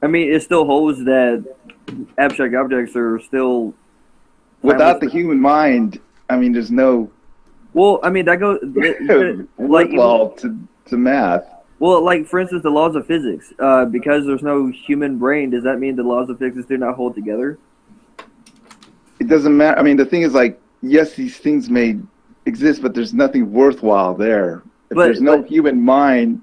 I mean, it still holds that abstract objects are still without the human mind. I mean, there's no. Well, I mean that goes worthwhile to math. Well, like for instance, the laws of physics. Because there's no human brain, does that mean the laws of physics do not hold together? It doesn't matter. I mean, the thing is, like, yes, these things may exist, but there's nothing worthwhile there. If there's no human mind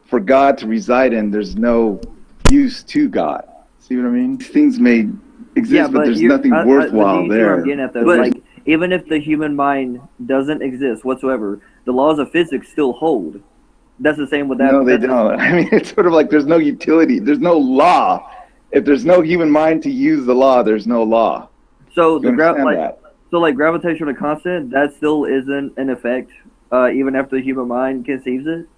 for God to reside in, there's no use to God. See what I mean? These things may exist, but there's nothing worthwhile there. I'm getting at, though. Like, even if the human mind doesn't exist whatsoever, the laws of physics still hold. That's the same with that. No, they don't. I mean, it's sort of like there's no utility. There's no law. If there's no human mind to use the law, there's no law. So like gravitational constant, that still isn't in effect, even after the human mind conceives it.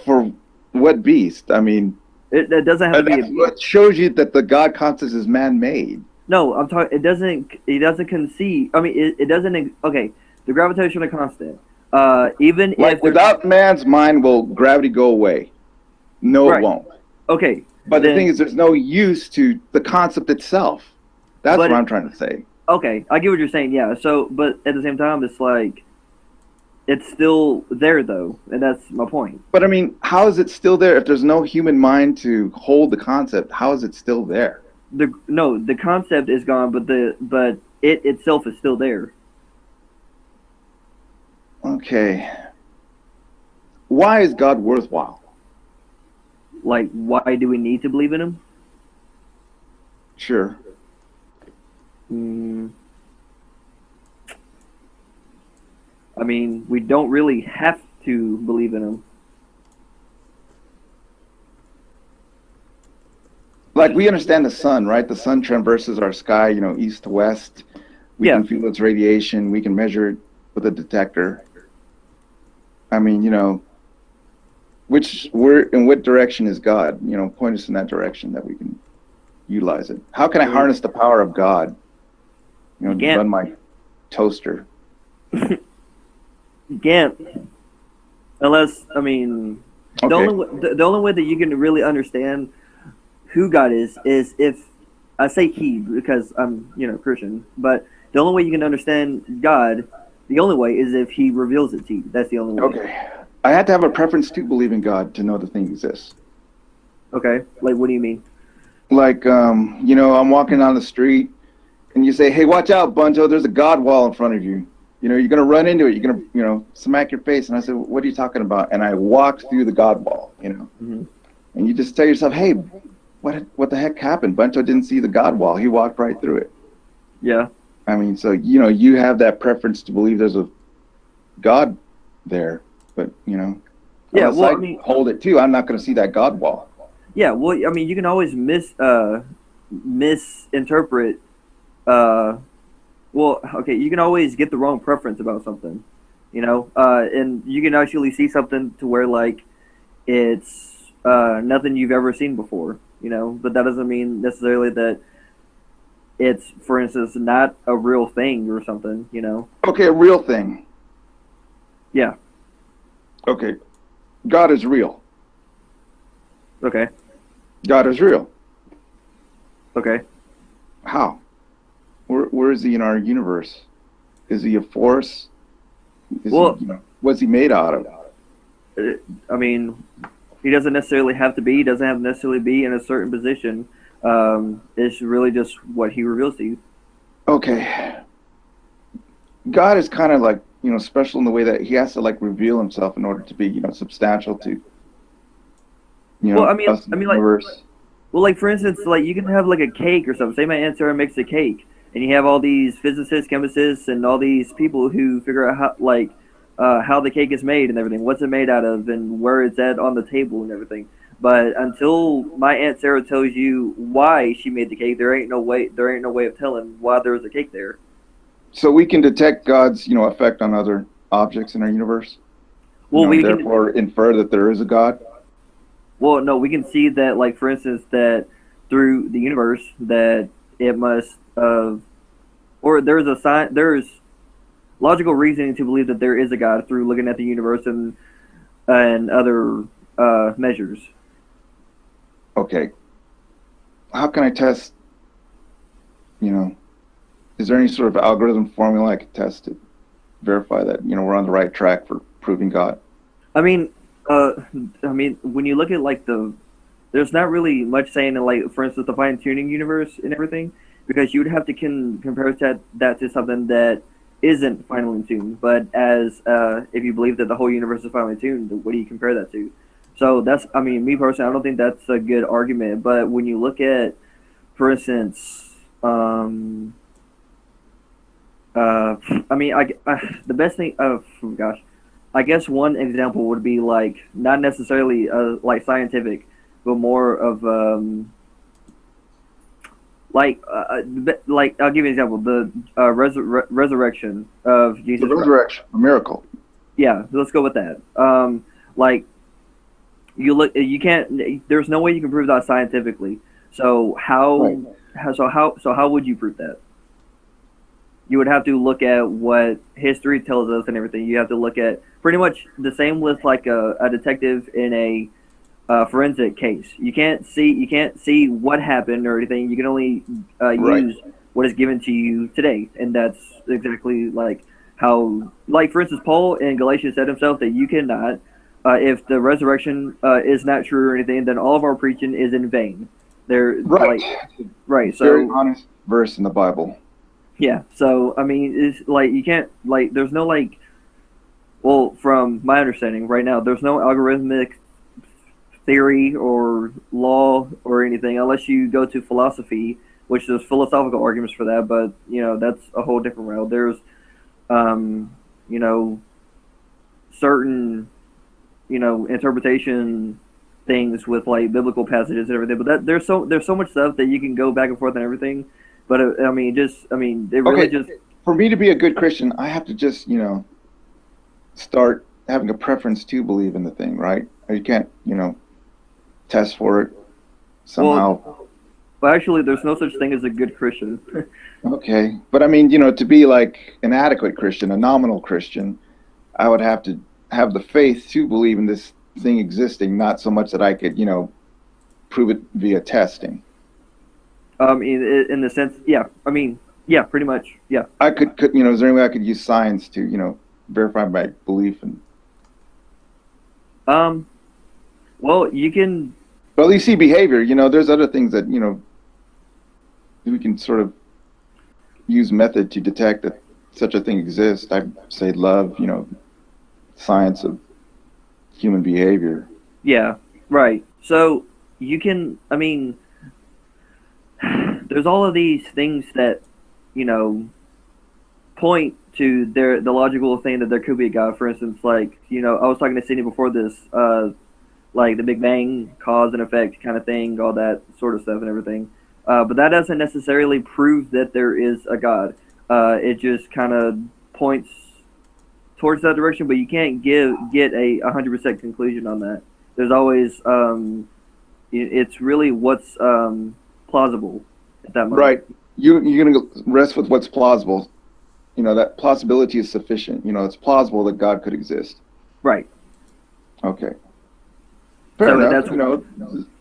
For what beast? I mean, it doesn't have to be. What shows you that the God constant is man-made? No, I'm talking. It doesn't conceive. I mean, it doesn't. Okay, the gravitational constant. Even like if without man's mind, will gravity go away? No, it won't. Okay, but the thing is, there's no use to the concept itself. That's what I'm trying to say. Okay, I get what you're saying. Yeah. So, but at the same time, it's like it's still there, though, and that's my point. But I mean, how is it still there if there's no human mind to hold the concept? How is it still there? The concept is gone, but it itself is still there. Okay. Why is God worthwhile? Like, why do we need to believe in him? Sure. I mean, we don't really have to believe in him. Like, we understand the sun, right? The sun traverses our sky, east to west. We can feel its radiation. We can measure it with a detector. I mean, in what direction is God? Point us in that direction that we can utilize it. How can I harness the power of God? To run my toaster. You can't. Unless, I mean, the only way that you can really understand who God is if, I say he because I'm, Christian, but the only way you can understand God, the only way is if he reveals it to you. That's the only way. Okay. I had to have a preference to believe in God to know the thing exists. Okay. Like, what do you mean? Like, I'm walking down the street and you say, hey, watch out, Bunto, there's a God wall in front of you. You're going to run into it. You're going to, smack your face. And I said, what are you talking about? And I walked through the God wall, Mm-hmm. And you just tell yourself, hey, what the heck happened? Bunto didn't see the God wall. He walked right through it. Yeah. I mean, so, you have that preference to believe there's a God there. But, yeah, well, I mean, hold it too. I'm not going to see that God wall. Yeah, well, I mean, you can always misinterpret. You can always get the wrong preference about something, and you can actually see something to where like it's nothing you've ever seen before, but that doesn't mean necessarily that it's, for instance, not a real thing or something, Okay, a real thing. Yeah. Okay, God is real. Okay. God is real. Okay. How? Where is he in our universe? Is he a force? What's he made out of? I mean, he doesn't necessarily have to be. He doesn't have to necessarily be in a certain position. It's really just what he reveals to you. Okay. God is kind of like, special in the way that he has to like reveal himself in order to be, substantial to, us in the universe. Like for instance, like you can have like a cake or something. Say my Aunt Sarah makes a cake, and you have all these physicists, chemists, and all these people who figure out how the cake is made and everything, what's it made out of, and where it's at on the table and everything. But until my Aunt Sarah tells you why she made the cake, there ain't no way of telling why there was a cake there. So we can detect God's, effect on other objects in our universe. Well, we therefore infer that there is a God. Well, no, we can see that, like for instance, that through the universe that it must, or there's logical reasoning to believe that there is a God through looking at the universe and other measures. Okay. how can I test, is there any sort of algorithm formula I could test to verify that, we're on the right track for proving God? I mean, when you look at like there's not really much saying in, like, for instance, the fine tuning universe and everything, because you would have to compare that to something that isn't finely tuned. But as if you believe that the whole universe is finely tuned, what do you compare that to? So that's, me personally, I don't think that's a good argument. But when you look at, for instance, the best thing of, gosh, I guess one example would be, like, not necessarily like scientific, but more of like I'll give you an example: the resurrection of Jesus. The resurrection, a miracle. Yeah, let's go with that. Like, you can't. There's no way you can prove that scientifically. So how would you prove that? You would have to look at what history tells us and everything. You have to look at pretty much the same with, like, a detective in a forensic case. You can't see what happened or anything. You can only use what is given to you today, and that's exactly like how, like, for instance, Paul in Galatians said himself that you cannot, if the resurrection is not true or anything, then all of our preaching is in vain. Right. So very honest verse in the Bible. Yeah, so it's like you can't, like, there's no, like, well, from my understanding right now, there's no algorithmic theory or law or anything unless you go to philosophy, which there's philosophical arguments for that, but that's a whole different route. There's certain interpretation things with, like, biblical passages and everything, but there's so much stuff that you can go back and forth and everything. But it really just, for me to be a good Christian, I have to just start having a preference to believe in the thing, right? Or you can't test for it somehow. Well, actually, there's no such thing as a good Christian. Okay, but to be like an adequate Christian, a nominal Christian, I would have to have the faith to believe in this thing existing, not so much that I could prove it via testing. In the sense, yeah, pretty much, yeah. I could, is there any way I could use science to, verify my belief in? Well, you can. Well, you see behavior. There's other things that we can sort of use method to detect that such a thing exists. I say love, science of human behavior. Yeah, right. So you can. There's all of these things that, point to the logical thing that there could be a God. For instance, like, I was talking to Sydney before this, like the Big Bang, cause and effect kind of thing, all that sort of stuff and everything. But that doesn't necessarily prove that there is a God. It just kind of points towards that direction, but you can't get a 100% conclusion on that. There's always, it's really what's plausible at that moment. Right. You're going to rest with what's plausible. That plausibility is sufficient. It's plausible that God could exist. Right. Okay. Fair enough.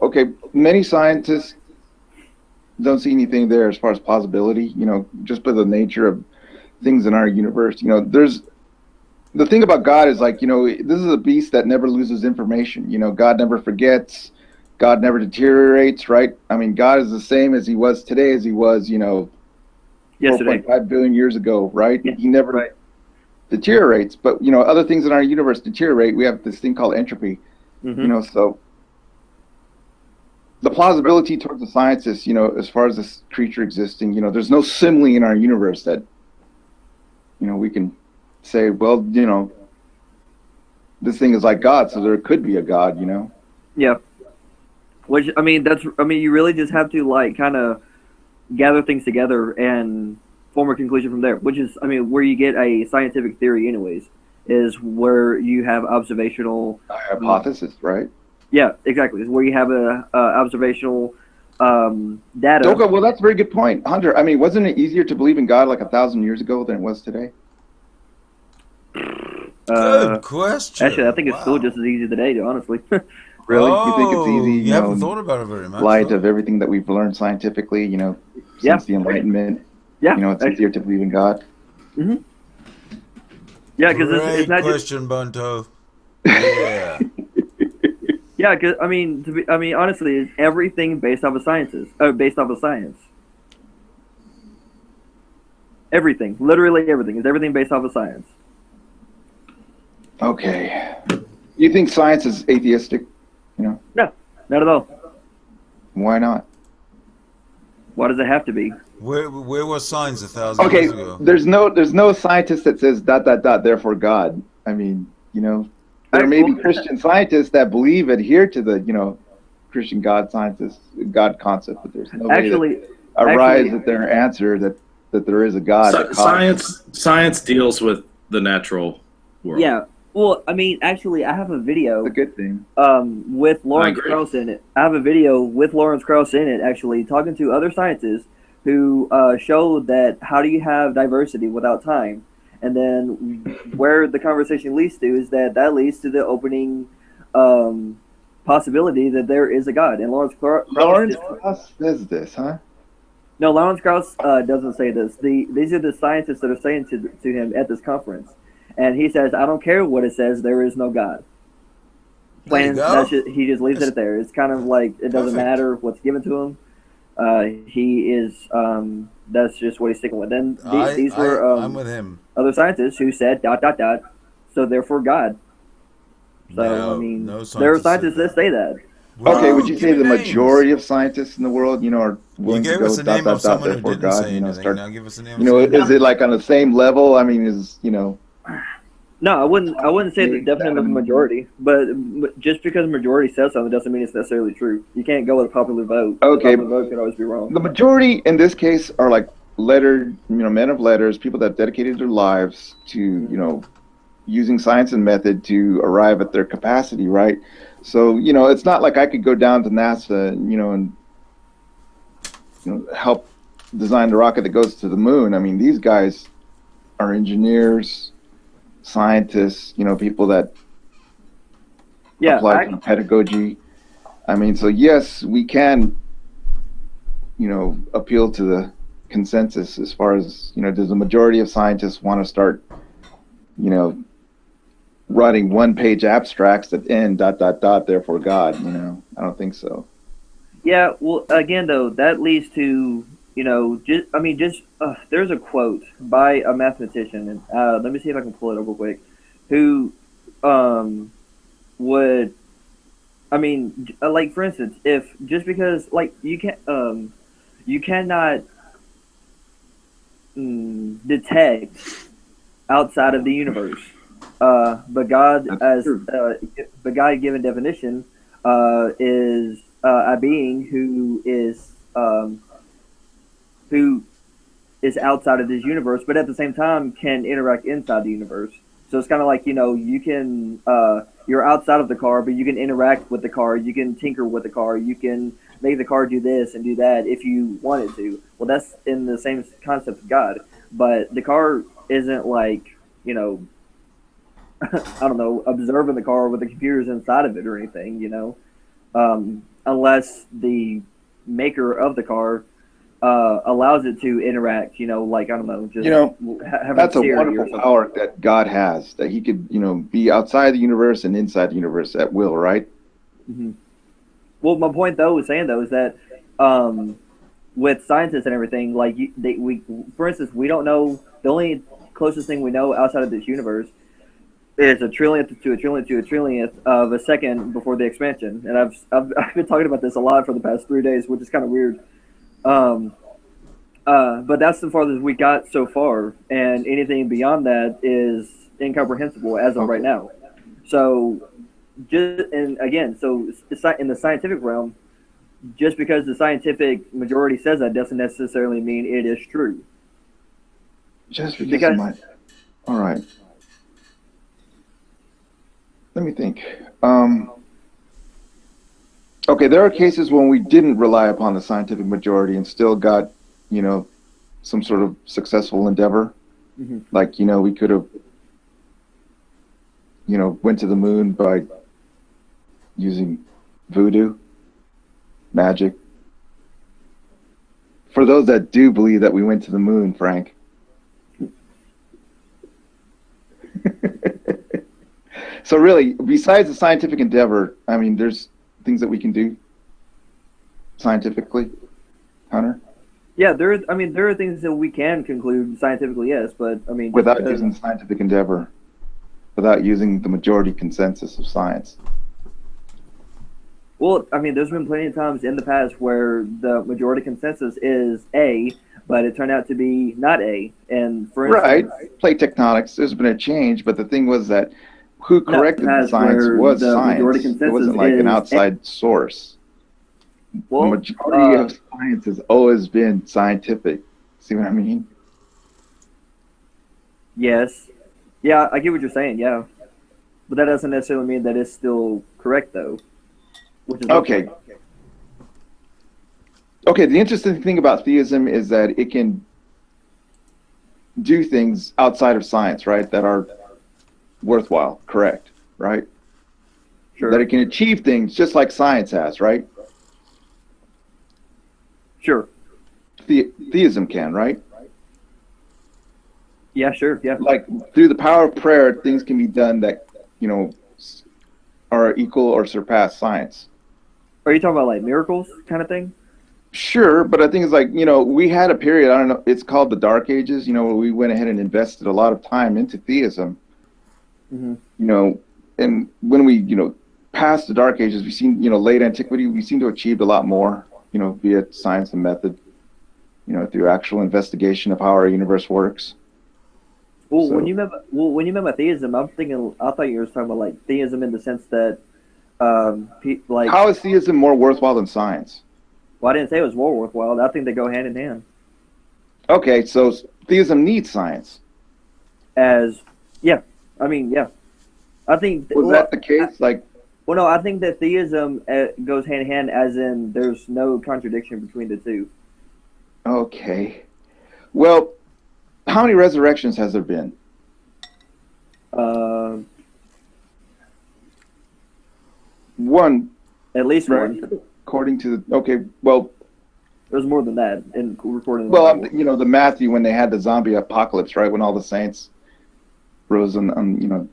Okay. Many scientists don't see anything there as far as plausibility, just by the nature of things in our universe. There's the thing about God is, like, this is a beast that never loses information. God never forgets. God never deteriorates, right? God is the same as he was today as he was, yesterday, 4.5 billion years ago, right? Yeah. He never deteriorates. But, other things in our universe deteriorate. We have this thing called entropy, so the plausibility towards the scientists, as far as this creature existing, there's no simile in our universe that, we can say, well, this thing is like God, so there could be a God, Yeah. Which, you really just have to, like, kind of gather things together and form a conclusion from there, which is, where you get a scientific theory anyways, is where you have observational hypothesis, right? Yeah, exactly. It's where you have a observational data. Okay, well, that's a very good point, Hunter. Wasn't it easier to believe in God like 1,000 years ago than it was today? Good question. Actually, I think it's still just as easy today, honestly. Really? You think it's easy? You haven't thought about it very much. Light of everything that we've learned scientifically, since the Enlightenment. Yeah. It's easier to believe in God. Mm-hmm. Yeah, because it's not question, Bunto. Yeah. Yeah, because honestly, it's everything based off of science. Everything, literally everything, is everything based off of science. Okay. You think science is atheistic? No, not at all. Why not? Why does it have to be? Where was science 1,000 years ago? There's no scientist that says ... therefore God. I mean, there may be Christian scientists that adhere to the Christian God concept, but there's no way that arrives at their answer that there is a God. Science deals with the natural world. Yeah. Well, actually, I have a video. It's a good thing. With Lawrence Krauss in it. I have a video with Lawrence Krauss in it, actually, talking to other scientists who show that how do you have diversity without time? And then where the conversation leads to is that leads to the opening possibility that there is a God. And Lawrence Krauss says this, huh? No, Lawrence Krauss doesn't say this. These are the scientists that are saying to him at this conference. And he says, I don't care what it says, there is no God. He just leaves it there. It's kind of like it doesn't matter what's given to him. He is, that's just what he's sticking with. And these were I'm with him. Other scientists who said ... so therefore God. So, there are scientists that say that. Well, okay, would you say the majority of scientists in the world, are willing to go ... therefore God, start, now give us a name. Is it like on the same level? I mean, No, I wouldn't say the definite majority, but just because the majority says something doesn't mean it's necessarily true. You can't go with a popular vote. Okay, the popular vote could always be wrong. The majority in this case are like men of letters, people that dedicated their lives to using science and method to arrive at their capacity, right? So it's not like I could go down to NASA and help design the rocket that goes to the moon. I mean, these guys are engineers, scientists, people that apply to pedagogy. I mean, so yes, we can, appeal to the consensus as far as, does the majority of scientists want to start, writing one-page abstracts that end ... therefore God, I don't think so. Yeah, well, again, though, that leads to, there's a quote by a mathematician, and let me see if I can pull it up real quick, who would, like, for instance, if just because, like, you cannot detect outside of the universe, but God, the God-given definition, is a being who is outside of this universe, but at the same time can interact inside the universe. So it's kind of like, you can, you're outside of the car, but you can interact with the car. You can tinker with the car. You can make the car do this and do that if you wanted to. Well, that's in the same concept of God. But the car isn't like, I don't know, observing the car with the computers inside of it or anything, unless the maker of the car allows it to interact, like, I don't know, just that's a wonderful power that God has, that he could, be outside the universe and inside the universe at will, right? Mm-hmm. Well, my point, though, is that with scientists and everything, like, for instance, we don't know, the only closest thing we know outside of this universe is a trillionth to a trillionth to a trillionth of a second before the expansion. And I've been talking about this a lot for the past 3 days, which is kind of weird. But that's the farthest we got so far, and anything beyond that is incomprehensible as of right now. So, in the scientific realm, just because the scientific majority says that doesn't necessarily mean it is true. Just because all right. Let me think. Okay, there are cases when we didn't rely upon the scientific majority and still got, some sort of successful endeavor. Mm-hmm. Like, we could have, went to the moon by using voodoo, magic. For those that do believe that we went to the moon, Frank. So really, besides the scientific endeavor, I mean, there's things that we can do scientifically, Hunter? Yeah, there are things that we can conclude scientifically, yes, but I mean, without using scientific endeavor, without using the majority consensus of science. Well, I mean, there's been plenty of times in the past where the majority consensus is A, but it turned out to be not A. And for instance, right, plate tectonics, there's been a change, but the thing was that who corrected the science was science. It wasn't like an outside source. Well, the majority of science has always been scientific. See what I mean? Yes. Yeah, I get what you're saying, yeah. But that doesn't necessarily mean that it's still correct, though. Which is okay. Okay, the interesting thing about theism is that it can do things outside of science, right, that are worthwhile, correct, right? Sure. That it can achieve things just like science has, right? Sure. Theism can, right? Yeah, sure, yeah. Like through the power of prayer, things can be done that, you know, are equal or surpass science. Are you talking about like miracles kind of thing? Sure, but I think it's like, you know, we had a period, I don't know, it's called the Dark Ages, you know, where we went ahead and invested a lot of time into theism. Mm-hmm. You know, and when we, you know, passed the Dark Ages, we seen, you know, late antiquity, we seem to have achieved a lot more, you know, via science and method, you know, through actual investigation of how our universe works. Well, so, when you meant by theism, I thought you were talking about like theism in the sense that, like, how is theism more worthwhile than science? Well, I didn't say it was more worthwhile. I think they go hand in hand. Okay, so theism needs science. Yeah, I mean, yeah. I think was that the case? Well, no, I think that theism goes hand in hand, as in there's no contradiction between the two. Okay. Well, how many resurrections has there been? One. At least right? one. According to the, okay, well, there's more than that in recording. Well, you know, the Matthew, when they had the zombie apocalypse, right? When all the saints rose on, you know.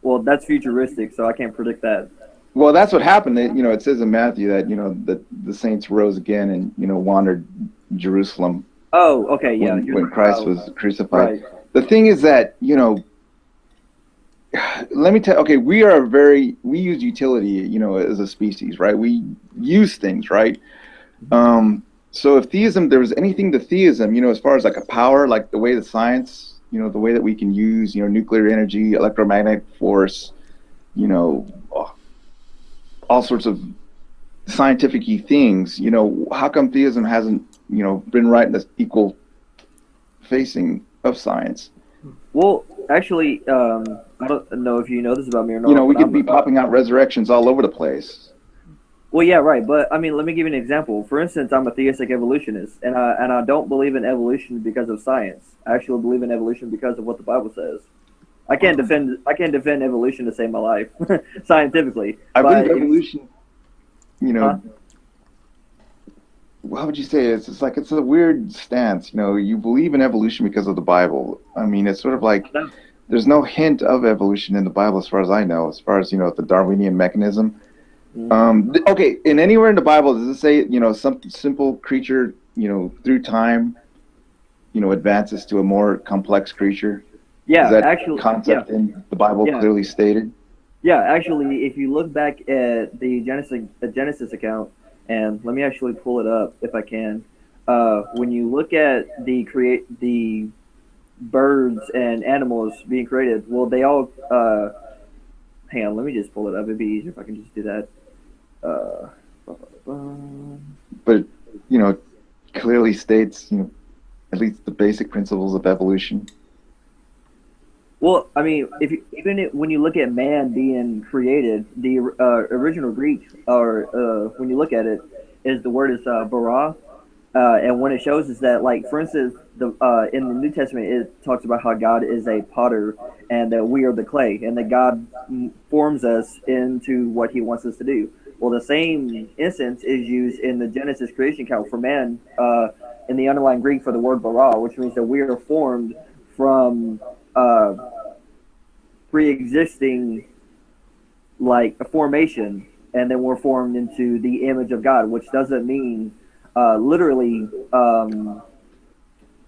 Well, that's futuristic, so I can't predict that. Well, that's what happened. You know, it says in Matthew that, you know, the saints rose again and, you know, wandered Jerusalem. Oh, okay, yeah. When Christ was crucified. Right. The thing is that, you know, let me tell. Okay, we use utility, you know, as a species, right? We use things, right? So if theism, there was anything to theism, you know, as far as like a power, like the way the science, you know, the way that we can use, you know, nuclear energy, electromagnetic force, you know, all sorts of scientific-y things, you know, how come theism hasn't, you know, been right in the equal facing of science? Well, actually, I don't know if you know this about me or not. You know, we could be popping out resurrections all over the place. Well, yeah, right. But I mean, let me give you an example. For instance, I'm a theistic evolutionist, and I don't believe in evolution because of science. I actually believe in evolution because of what the Bible says. I can't defend evolution to save my life scientifically. I believe evolution. You know, how would you say it? It's like it's a weird stance. You know, you believe in evolution because of the Bible. I mean, it's sort of like there's no hint of evolution in the Bible, as far as I know. As far as, you know, the Darwinian mechanism. Okay, in anywhere in the Bible does it say, you know, some simple creature, you know, through time, you know, advances to a more complex creature? Yeah, is that actually, concept in the Bible clearly stated? Yeah, actually, if you look back at the Genesis account, and let me actually pull it up if I can. When you look at the birds and animals being created, well, they all. Hang on, let me just pull it up. It'd be easier if I can just do that. But, you know, clearly states, you know, at least the basic principles of evolution. Well, I mean, when you look at man being created, the original Greek, or when you look at it, is the word is bara, and what it shows is that, like, for instance, in the New Testament, it talks about how God is a potter and that we are the clay, and that God forms us into what He wants us to do. Well, the same instance is used in the Genesis creation account for man in the underlying Greek for the word bara, which means that we are formed from pre-existing like a formation, and then we're formed into the image of God, which doesn't mean literally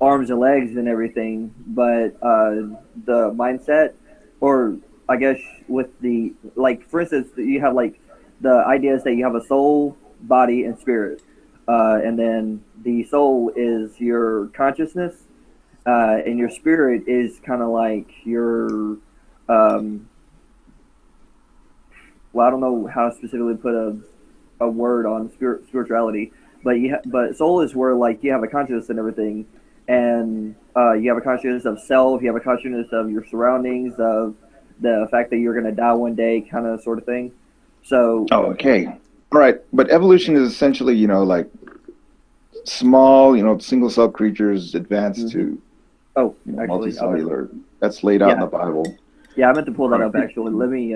arms and legs and everything, but the mindset, or I guess with the, like, for instance, you have like the idea is that you have a soul, body, and spirit, and then the soul is your consciousness, and your spirit is kind of like your well, I don't know how to specifically put a word on spirituality, but but soul is where like you have a consciousness and everything, and you have a consciousness of self, you have a consciousness of your surroundings, of the fact that you're going to die one day, kind of sort of thing. So. Oh, okay. All right. But evolution is essentially, like small, single cell creatures advance to multicellular. That's laid out in the Bible. Yeah, I meant to pull that up actually. Let me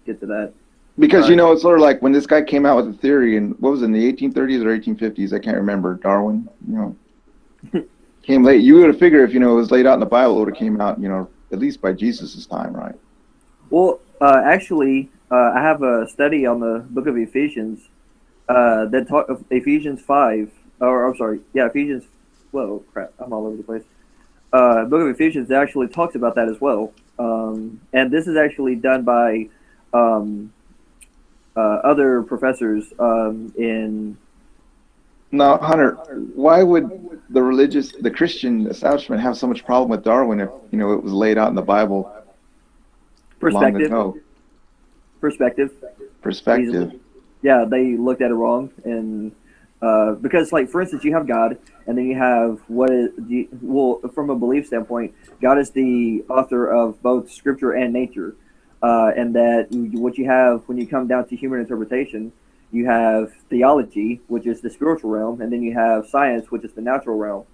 get to that. Because, it's sort of like when this guy came out with a theory in, what was it, in the 1830s or 1850s? I can't remember. Darwin, came late. You would have figured if, it was laid out in the Bible, it would have came out, at least by Jesus' time, right? Well, actually, I have a study on the book of Ephesians that talk of Ephesians 5, or I'm sorry, Ephesians, whoa, crap, I'm all over the place. Book of Ephesians actually talks about that as well. And this is actually done by other professors in... Now, Hunter, why would the Christian establishment have so much problem with Darwin if, it was laid out in the Bible long ago? Perspective. Yeah, they looked at it wrong, and because, like, for instance, you have God, and then you have from a belief standpoint, God is the author of both Scripture and nature, and that what you have when you come down to human interpretation, you have theology, which is the spiritual realm, and then you have science, which is the natural realm.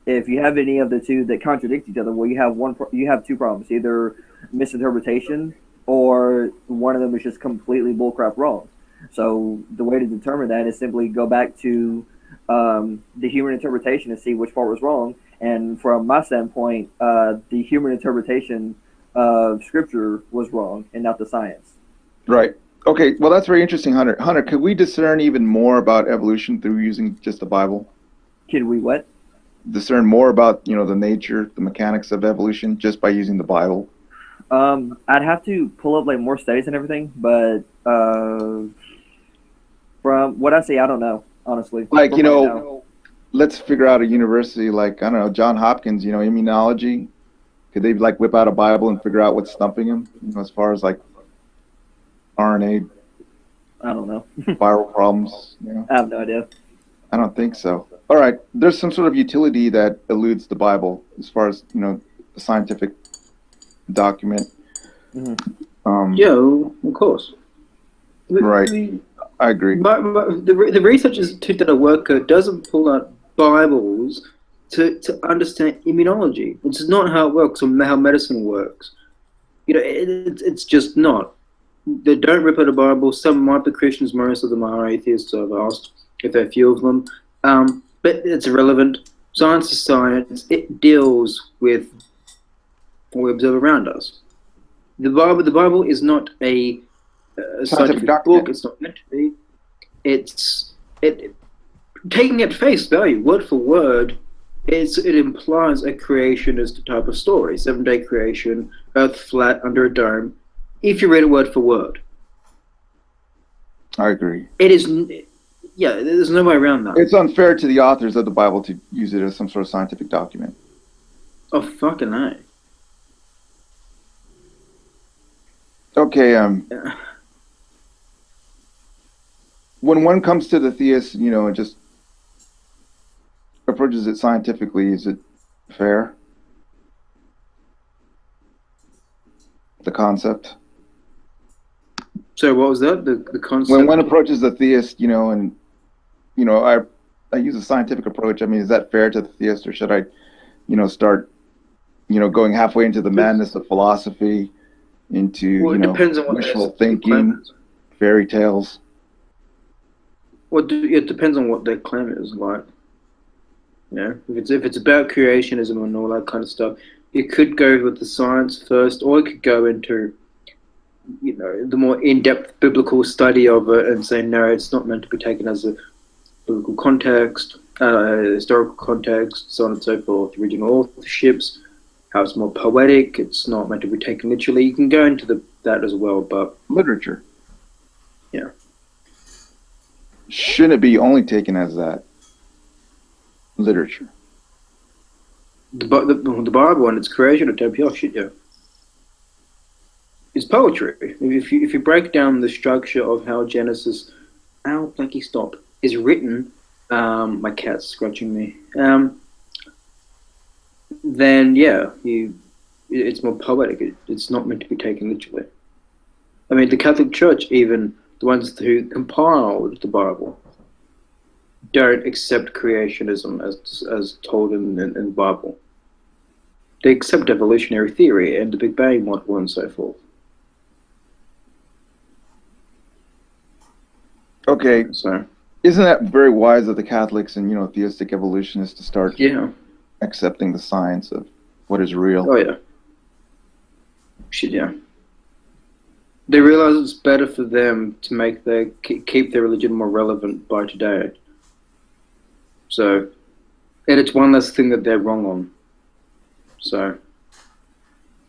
If you have any of the two that contradict each other, well, you have two problems: either misinterpretation, or one of them is just completely bullcrap wrong. So the way to determine that is simply go back to the human interpretation and see which part was wrong. And from my standpoint, the human interpretation of Scripture was wrong and not the science. Right. Okay. Well, that's very interesting, Hunter. Hunter, could we discern even more about evolution through using just the Bible? Can we what? Discern more about, the nature, the mechanics of evolution just by using the Bible? I'd have to pull up like more studies and everything, but from what I see, I don't know, honestly. Like, let's figure out a university like, I don't know, John Hopkins, immunology. Could they like whip out a Bible and figure out what's stumping him, as far as like RNA? I don't know. Viral problems, I have no idea. I don't think so. All right, there's some sort of utility that eludes the Bible as far as, the scientific document. Mm-hmm. Yeah, of course. Right, I agree. But the researchers that I work at doesn't pull out Bibles to understand immunology. It's not how it works or how medicine works. It's just not. They don't rip out a Bible. Some might be Christians, most of them are atheists, so I've asked if there are a few of them. But it's irrelevant. Science is science. It deals with what we observe around us. The Bible is not a scientific book. It's not meant to be. It's taking it face value, word for word. It implies a creationist type of story. 7-day creation, Earth flat under a dome. If you read it word for word, I agree. It is. Yeah, there's no way around that. It's unfair to the authors of the Bible to use it as some sort of scientific document. Oh, fucking A. Okay, when one comes to the theist, and just approaches it scientifically, is it fair? The concept? So what was that? The concept? When one approaches the theist, and, I use a scientific approach. I mean, is that fair to the theist, or should I, start, going halfway into the madness of philosophy into Well, it depends on what wishful their claim thinking, is. fairy tales. Well, it depends on what their claim is. Like, if it's about creationism and all that kind of stuff, you could go with the science first, or you could go into the more in-depth biblical study of it and say no, it's not meant to be taken as a biblical context, historical context, so on and so forth, original authorships, how it's more poetic, it's not meant to be taken literally. You can go into that as well, but Literature. Yeah. Shouldn't it be only taken as that? Literature. The Bible and its creation of oh shit, yeah. It's poetry. If you break down the structure of how Genesis, blanky stop, is written, my cat's scratching me. Then yeah, it's more poetic. It's not meant to be taken literally. I mean, the Catholic Church, even the ones who compiled the Bible, don't accept creationism as told in the Bible. They accept evolutionary theory and the Big Bang model and so forth. Okay, So isn't that very wise of the Catholics and theistic evolutionists to start accepting the science of what is real? Oh yeah. Shit, yeah. They realize it's better for them to make keep their religion more relevant by today. So, and it's one less thing that they're wrong on. So,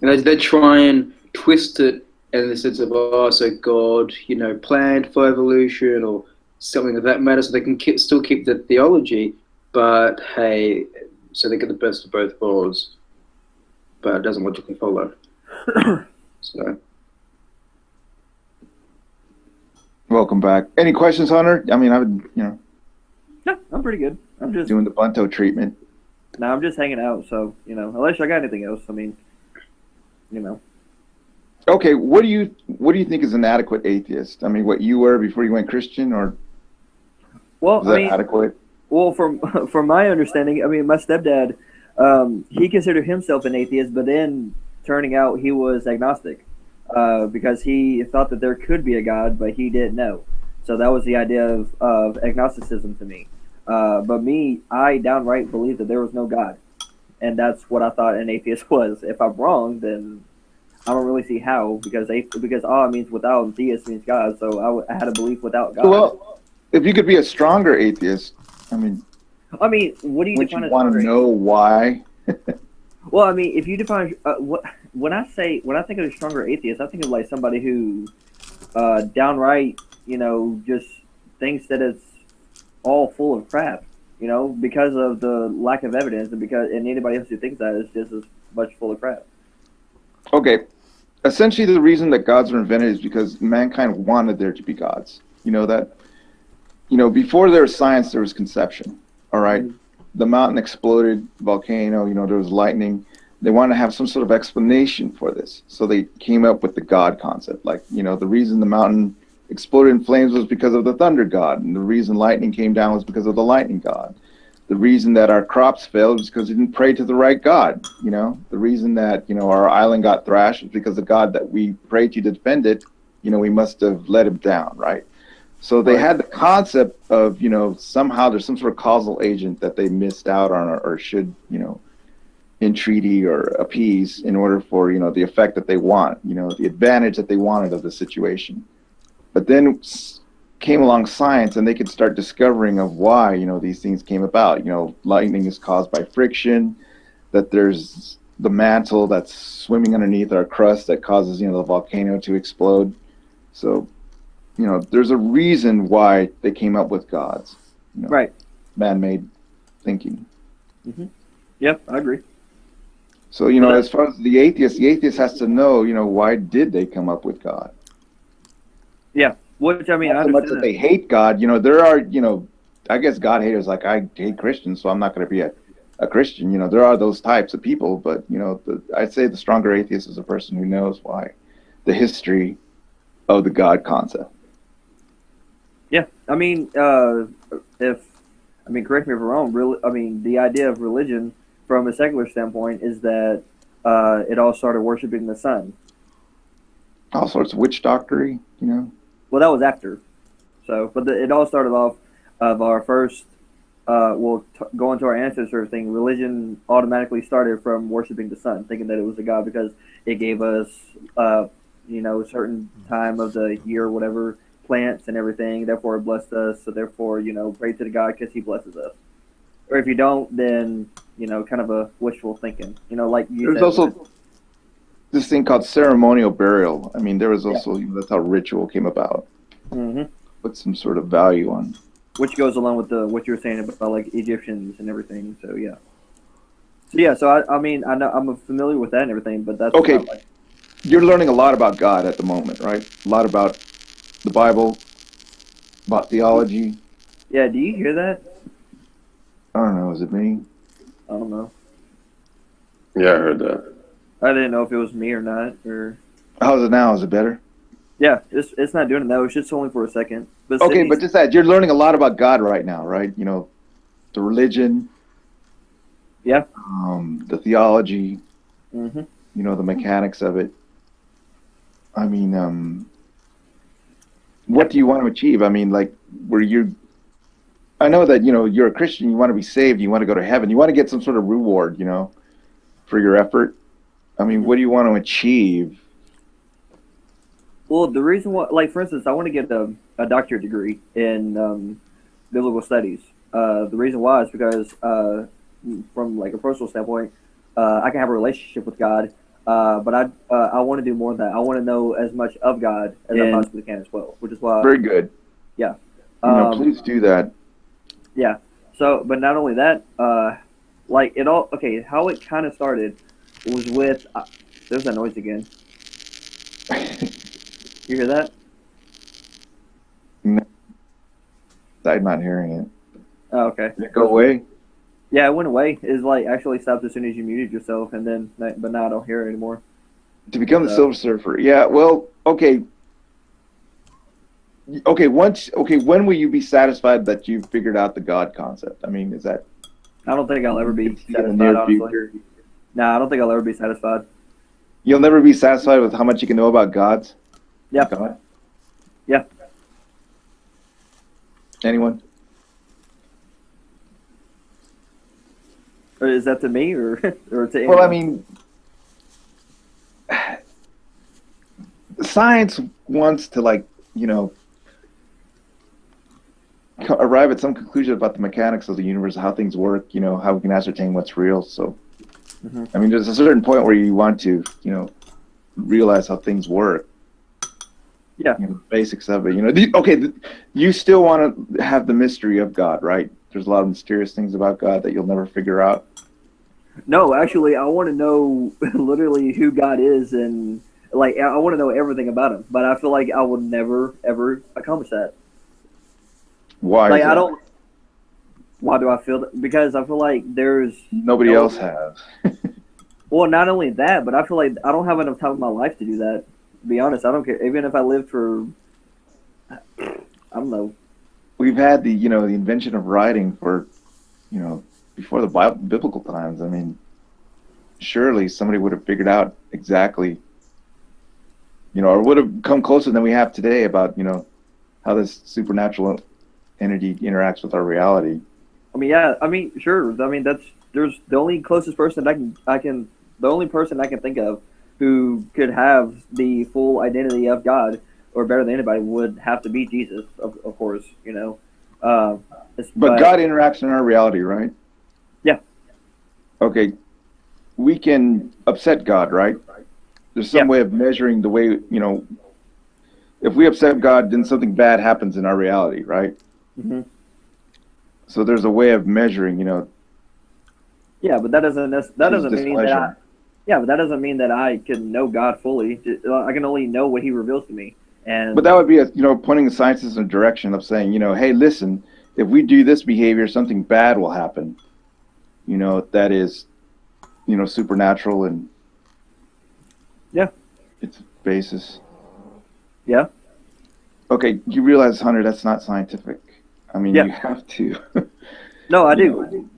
they try and twist it in the sense of, so God, planned for evolution or something of that matter, so they can still keep the theology, but hey, so they get the best of both worlds, but it doesn't logically follow. So. Welcome back. Any questions, Hunter? I mean, I would, No, I'm pretty good. I'm just doing the Bunto treatment. No, I'm just hanging out. So unless I got anything else, I mean, Okay, what do you think is an adequate atheist? I mean, what you were before you went Christian, or well, is that adequate? Well, from my understanding, I mean, my stepdad, he considered himself an atheist, but then turning out he was agnostic, because he thought that there could be a God, but he didn't know. So that was the idea of agnosticism to me. But me, I downright believe that there was no God, and that's what I thought an atheist was. If I'm wrong, then I don't really see how, because means without and theist means God. So I had a belief without God. Well, if you could be a stronger atheist, I mean, what do you define as want to know why? Well, I mean, if you define when I think of a stronger atheist, I think of like somebody who downright, just thinks that it's all full of crap, because of the lack of evidence, and anybody else who thinks that is just as much full of crap. Okay, essentially the reason that gods were invented is because mankind wanted there to be gods. You know that? Before there was science, there was conception. All right? Mm-hmm. The mountain exploded, volcano, there was lightning. They wanted to have some sort of explanation for this. So they came up with the God concept. Like, the reason the mountain exploded in flames was because of the thunder god. And the reason lightning came down was because of the lightning god. The reason that our crops failed was because we didn't pray to the right God. The reason that, our island got thrashed was because the God that we prayed to defend it, we must have let him down, right? So they had the concept of, somehow there's some sort of causal agent that they missed out on or should, entreaty or appease in order for, the effect that they want, the advantage that they wanted of the situation. But then came along science and they could start discovering of why, these things came about. Lightning is caused by friction, that there's the mantle that's swimming underneath our crust that causes, the volcano to explode. So, there's a reason why they came up with gods. Right. Man-made thinking. Mm-hmm. Yep, I agree. So, as far as the atheist has to know, why did they come up with God? Yeah. Which, I mean, not so much that they hate God. There are, I guess God haters, like, I hate Christians, so I'm not going to be a Christian. There are those types of people, but, I'd say the stronger atheist is a person who knows why, the history of the God concept. Yeah. I mean, correct me if I'm wrong, the idea of religion from a secular standpoint is that it all started worshiping the sun. all sorts of witch doctory, you know. Well, that was after. So, but it all started off of our first, going to our ancestor thing. Religion automatically started from worshiping the sun, thinking that it was a god because it gave us, a certain time of the year, or whatever, plants and everything. Therefore, it blessed us. So, therefore, pray to the god because he blesses us. Or if you don't, then kind of a wishful thinking. Like you There's said. also this thing called ceremonial burial. I mean, there was also that's how ritual came about. Mm-hmm. Put some sort of value on. Which goes along with what you were saying about like Egyptians and everything. So yeah. So I mean I know I'm familiar with that and everything, but that's okay. not You're learning a lot about God at the moment, right? A lot about the Bible, about theology. Yeah. Do you hear that? I don't know. Is it me? I don't know. Yeah, I heard that. I didn't know if it was me or not. Or How's it now? Is it better? yeah, it's not doing it now. It's just only for a second. But Okay, but just that you're learning a lot about God right now, right? The religion. Yeah. The theology. Mm-hmm. The mechanics of it. I mean, what do you want to achieve? I mean, like, I know that, you're a Christian, you want to be saved, you want to go to heaven, you want to get some sort of reward, for your effort. I mean, what do you want to achieve? Well, the reason why, like, for instance, I want to get a doctorate degree in biblical studies. The reason why is because, from like a personal standpoint, I can have a relationship with God, but I want to do more than that. I want to know as much of God as I possibly can as well, which is why. Very good. Yeah. Please do that. Yeah. So, but not only that, like it all. Okay, how it kind of started was with. There's that noise again. You hear that? No, I'm not hearing it. Oh, okay. Did it go away? Yeah, it went away. It's like actually stopped as soon as you muted yourself, and then but now I don't hear it anymore. To become the Silver Surfer. Yeah. Well, okay. Okay. When will you be satisfied that you've figured out the God concept? I mean, is that? I don't think I'll ever be in the satisfied. near Honestly, future? nah, I don't think I'll ever be satisfied. You'll never be satisfied with how much you can know about gods? Yeah. God? Yeah. Anyone? Or is that to me or or to? Well, anyone? I mean, science wants to, like, arrive at some conclusion about the mechanics of the universe, how things work, how we can ascertain what's real. So, I mean, there's a certain point where you want to, realize how things work. Yeah. The basics of it. You still want to have the mystery of God, right? There's a lot of mysterious things about God that you'll never figure out. No, actually, I want to know literally who God is, and like I want to know everything about him. But I feel like I will never ever accomplish that. Why? Like is that? I don't. Why do I feel that? Because I feel like there's Nobody else has. Well, not only that, but I feel like I don't have enough time in my life to do that. To be honest, I don't care. Even if I lived for, I don't know. We've had the invention of writing for, before the biblical times. I mean, surely somebody would have figured out exactly, or would have come closer than we have today about, how this supernatural entity interacts with our reality. I mean, yeah. I mean, sure. I mean, there's the only closest person the only person I can think of who could have the full identity of God, or better than anybody, would have to be Jesus, of course, But God interacts in our reality, right? Yeah. Okay. We can upset God, right? There's some way of measuring the way, if we upset God, then something bad happens in our reality, right? Mm-hmm. So there's a way of measuring, Yeah, but that doesn't mean that but that doesn't mean that I can know God fully. I can only know what He reveals to me. But that would be pointing the scientists in a direction of saying, hey, listen, if we do this behavior, something bad will happen. That is, supernatural and its basis. Yeah. Okay, you realize, Hunter, that's not scientific. I mean, you have to. No, I do.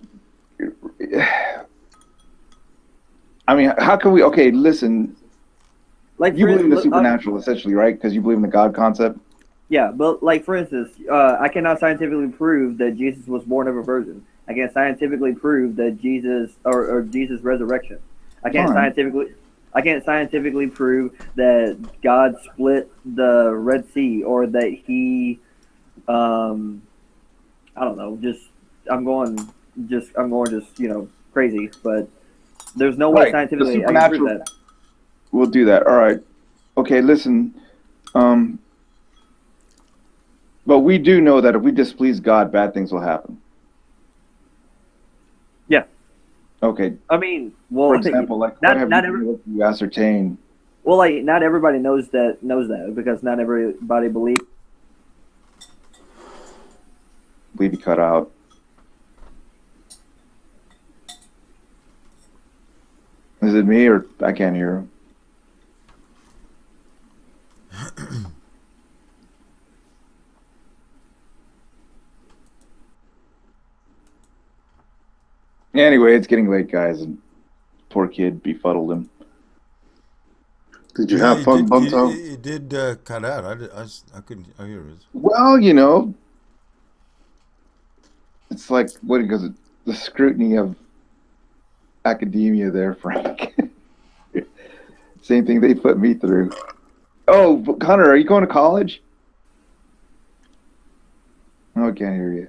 I mean, how can we? Okay, listen. Like You believe in the look, supernatural, essentially, right? Because you believe in the God concept. yeah, but like for instance, I cannot scientifically prove that Jesus was born of a virgin. I can't scientifically prove that Jesus or Jesus' resurrection. I can't Fine. scientifically prove that God split the Red Sea or that he, I don't know, I'm going crazy, but there's no way Right. scientifically The I can prove supernatural. that. We'll do that. All right. Okay. Listen. But we do know that if we displease God, bad things will happen. Yeah. Okay. I mean, well, For example, like what have you been able to ascertain? well, like not everybody knows that because not everybody believes. Believe you cut out. Is it me or I can't hear him? Anyway, it's getting late, guys, and poor kid befuddled him. Did you have fun, Bunto? It did cut out. I couldn't. I hear it. Well, it's like what goes the scrutiny of academia there, Frank. Same thing they put me through. Oh, Hunter, are you going to college? Oh, I can't hear you.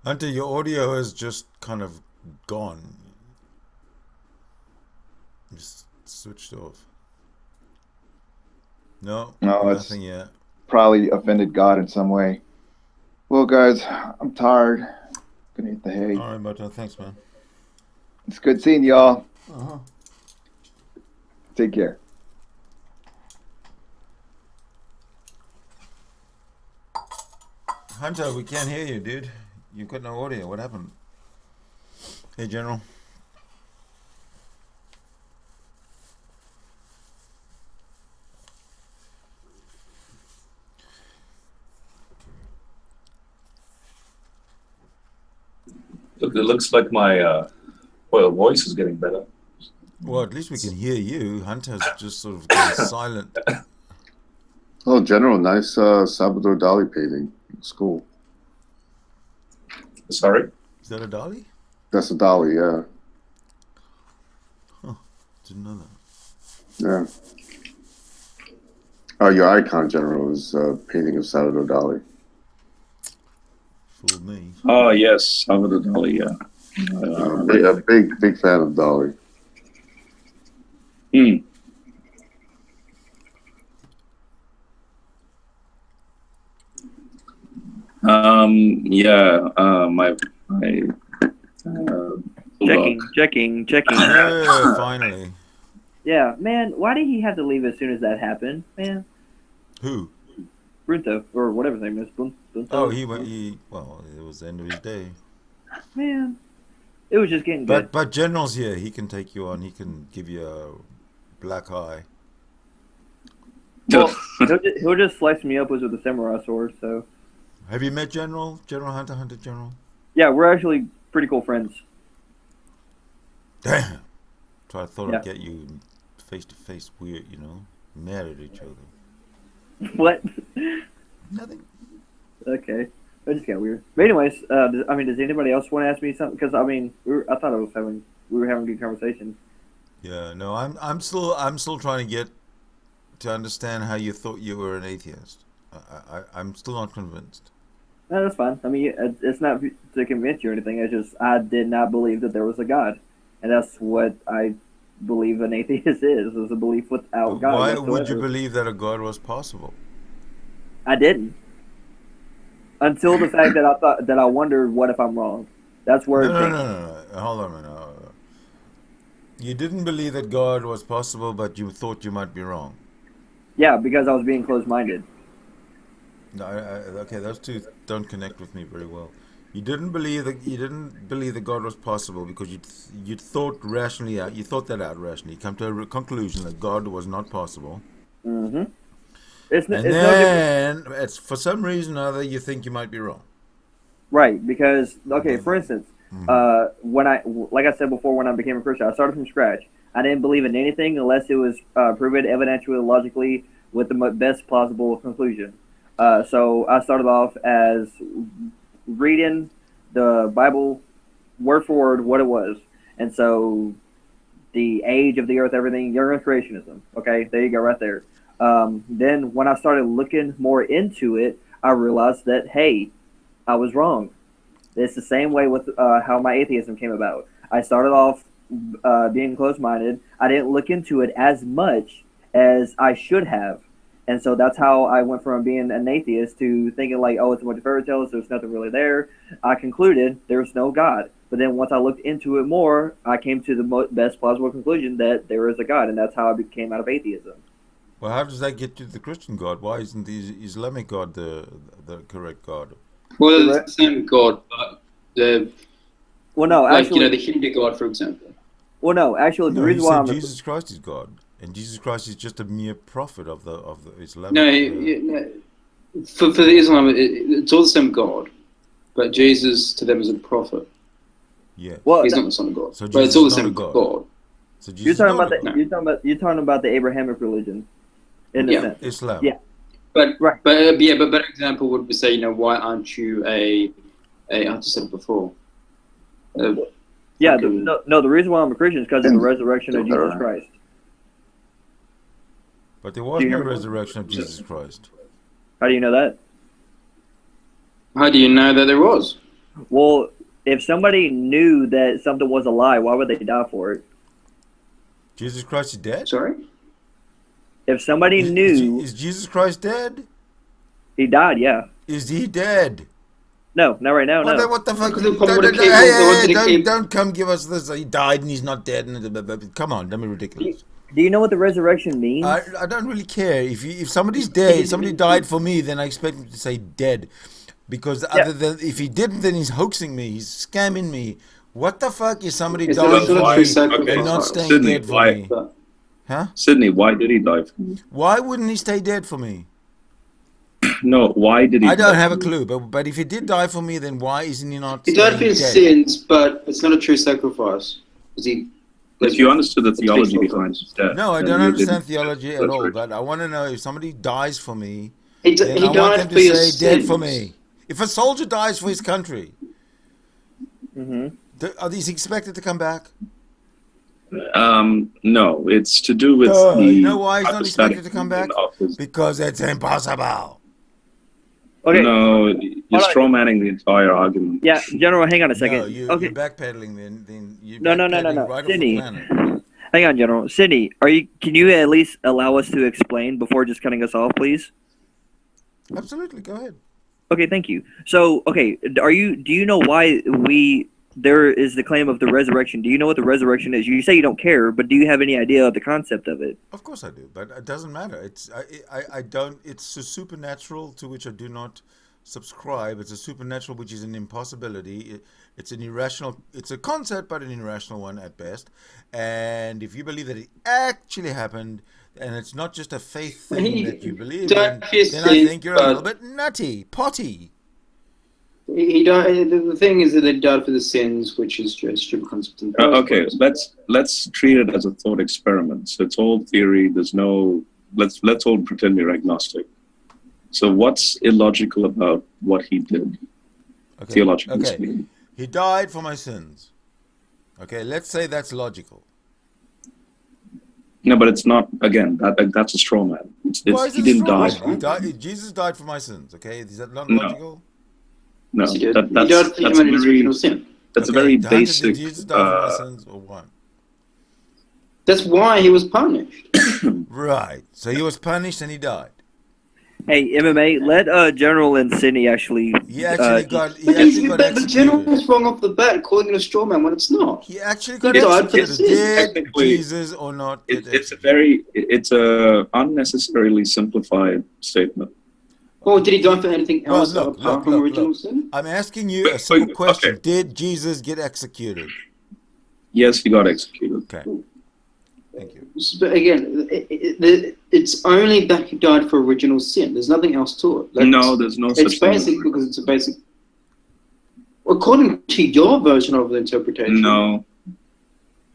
Hunter, your audio is just kind of gone. Just switched off. No, It's nothing yet. probably offended God in some way. Well, guys, I'm tired. Gonna eat the hay. All right, but thanks, man. It's good seeing y'all. Uh-huh. Take care. Hunter, we can't hear you, dude. You've got no audio. What happened? Hey, General. Look, it looks like my voice is getting better. Well, at least we can hear you. Hunter's just sort of gone silent. Oh, General, nice Salvador Dali painting. It's cool. Sorry? Is that a dolly? That's a Dali, yeah. Huh. Didn't know that. Yeah. Oh, your icon, General, is a painting of Salvador Dali. Fooled me. Oh, yes, Salvador Dali, yeah. A big fan of Dali. Hmm. My Bulldog. Checking. Yeah, finally. Yeah, man, why did he have to leave as soon as that happened, man? Who? Brunto, or whatever his name is. Bunto. Oh, well, it was the end of his day. Man, it was just getting good. But General's here. He can take you on. He can give you a black eye. Well, he'll just slice me up with a samurai sword, so. Have you met General? General Hunter General? Yeah, we're actually pretty cool friends. Damn. So I thought Yeah. I'd get you face to face weird, mad at each other. What? Nothing. Okay. That just got weird. But anyways, does anybody else want to ask me something? Because, I thought we were having a good conversation. Yeah, no, I'm still trying to get to understand how you thought you were an atheist. I'm still not convinced. No, that's fine. I mean, it's not to convince you or anything. It's just I did not believe that there was a God. And that's what I believe an atheist is a belief without God. Why whatsoever. would you believe that a God was possible? I didn't. Until the fact that I wondered, what if I'm wrong? That's where No. Hold on a minute. You didn't believe that God was possible, but you thought you might be wrong. Yeah, because I was being closed-minded. No, okay, those two don't connect with me very well. You didn't believe that God was possible because you thought rationally out. You thought that out rationally. You come to a conclusion that God was not possible. Mm-hmm. For some reason or other, you think you might be wrong. Right, because for instance, Like I said before, when I became a Christian, I started from scratch. I didn't believe in anything unless it was proven evidentially, logically, with the best plausible conclusion. So I started off as reading the Bible word for word what it was. And so the age of the earth, everything, young earth creationism. Okay, there you go right there. Then when I started looking more into it, I realized that, hey, I was wrong. It's the same way with how my atheism came about. I started off being closed-minded. I didn't look into it as much as I should have. And so that's how I went from being an atheist to thinking like, oh, it's a bunch of fairy tales, there's nothing really there. I concluded there's no God. But then once I looked into it more, I came to the best plausible conclusion that there is a God, and that's how I came out of atheism. Well, how does that get to the Christian God? Why isn't the Islamic God the correct God? Well, it's the same God, but the actually, the Hindu God, for example. Well, no, actually, the No, reason he why said I'm Jesus Christ is God, and Jesus Christ is just a mere prophet of the Islamic. No, for the Islam, it's all the same God, but Jesus to them is a prophet. Yeah. well, He's not the Son of God, So but it's Jesus all the is not same a God. God. So you're Jesus talking is not about a God. you're talking about the Abrahamic religion, in a Yeah. sense. Islam. Yeah. But Right. but better example would be say, why aren't you I just said it before. Yeah, fucking- the reason why I'm a Christian is because of the resurrection of Jesus Christ. But there was Do you no know- resurrection of Jesus Christ. How do you know that? How do you know that there was? Well, if somebody knew that something was a lie, why would they die for it? Jesus Christ is dead? Sorry? If somebody knew Is Jesus Christ dead? he died, yeah. Is he dead? No, not right now, no. What the fuck? Because they probably would've kept- Don't come give us this. He died and he's not dead. Come on, don't be ridiculous. Do you know what the resurrection means? I don't really care if somebody's dead. If somebody died for me, then I expect him to say dead, because other than if he didn't, then he's hoaxing me. He's scamming me. What the fuck is somebody It's dying not for a me true sacrifice. and not staying Sydney, dead for why- me? But Huh? Sydney, why did he die for me? Why wouldn't he stay dead for me? No, why did he I don't die have a for me? clue. But if he did die for me, then why isn't he not he staying died for his dead? sins, but it's not a true sacrifice. If you understood the It's theology fictional behind times. his death. No, I then don't you understand didn't- theology at that's all. right. But I want to know if somebody dies for me, He then I want died them for to your say dead for sins. me. If a soldier dies for his country, Mm-hmm. are these expected to come back? No, it's to do with Duh, the. you know why he's not hypostatic expected to come back? union of his- Because it's impossible. Okay. No, you're Hold on. strawmanning the entire argument. Yeah, General, hang on a second. No, you're backpedaling. Then you're No. backpedaling right off the Sydney. planet. Hang on, General. Sydney, can you at least allow us to explain before just cutting us off, please? Absolutely, go ahead. Okay, thank you. So, okay, do you know why there is the claim of the resurrection? Do you know what the resurrection is? You say you don't care, but do you have any idea of the concept of it? Of course I do, but it doesn't matter. I don't. It's a supernatural to which I do not subscribe. It's a supernatural which is an impossibility. It's an irrational. It's a concept, but an irrational one at best. And if you believe that it actually happened, and it's not just a faith thing that you believe in, then I think you're a little bit nutty, potty. He died. The thing is that he died for the sins, which is just stupid concept. Okay, let's treat it as a thought experiment. So it's all theory. There's no. Let's all pretend we're agnostic. So what's illogical about what he did? Okay. Theologically Okay. speaking. He died for my sins. Okay, let's say that's logical. No, but it's not. Again, that's a straw man. Why is He it didn't wrong? die. He died. Jesus died for my sins. Okay, is that not No. logical? No, He did. that's He died for humanity's very. original sin. That's Okay, a very did basic. Jesus die for my sins or what? That's why he was punished. Right. So he was punished and he died. Hey, MMA, let General and Sydney actually. He actually got. He But actually got the general executed. was wrong off the bat, calling it a straw man when it's not. He actually got He died for executed. the sins. Did Technically, Jesus or not? It's a executed? very. It's a unnecessarily simplified statement. Or did he die for anything Well, else look, apart look, from look, original look. sin? I'm asking you a simple Wait, question. okay. Did Jesus get executed? Yes, he got executed. Okay. Thank you. But again, it's only that he died for original sin. There's nothing else to it. No, there's no such It's thing. basic because it's a basic. According to your version of the interpretation. No.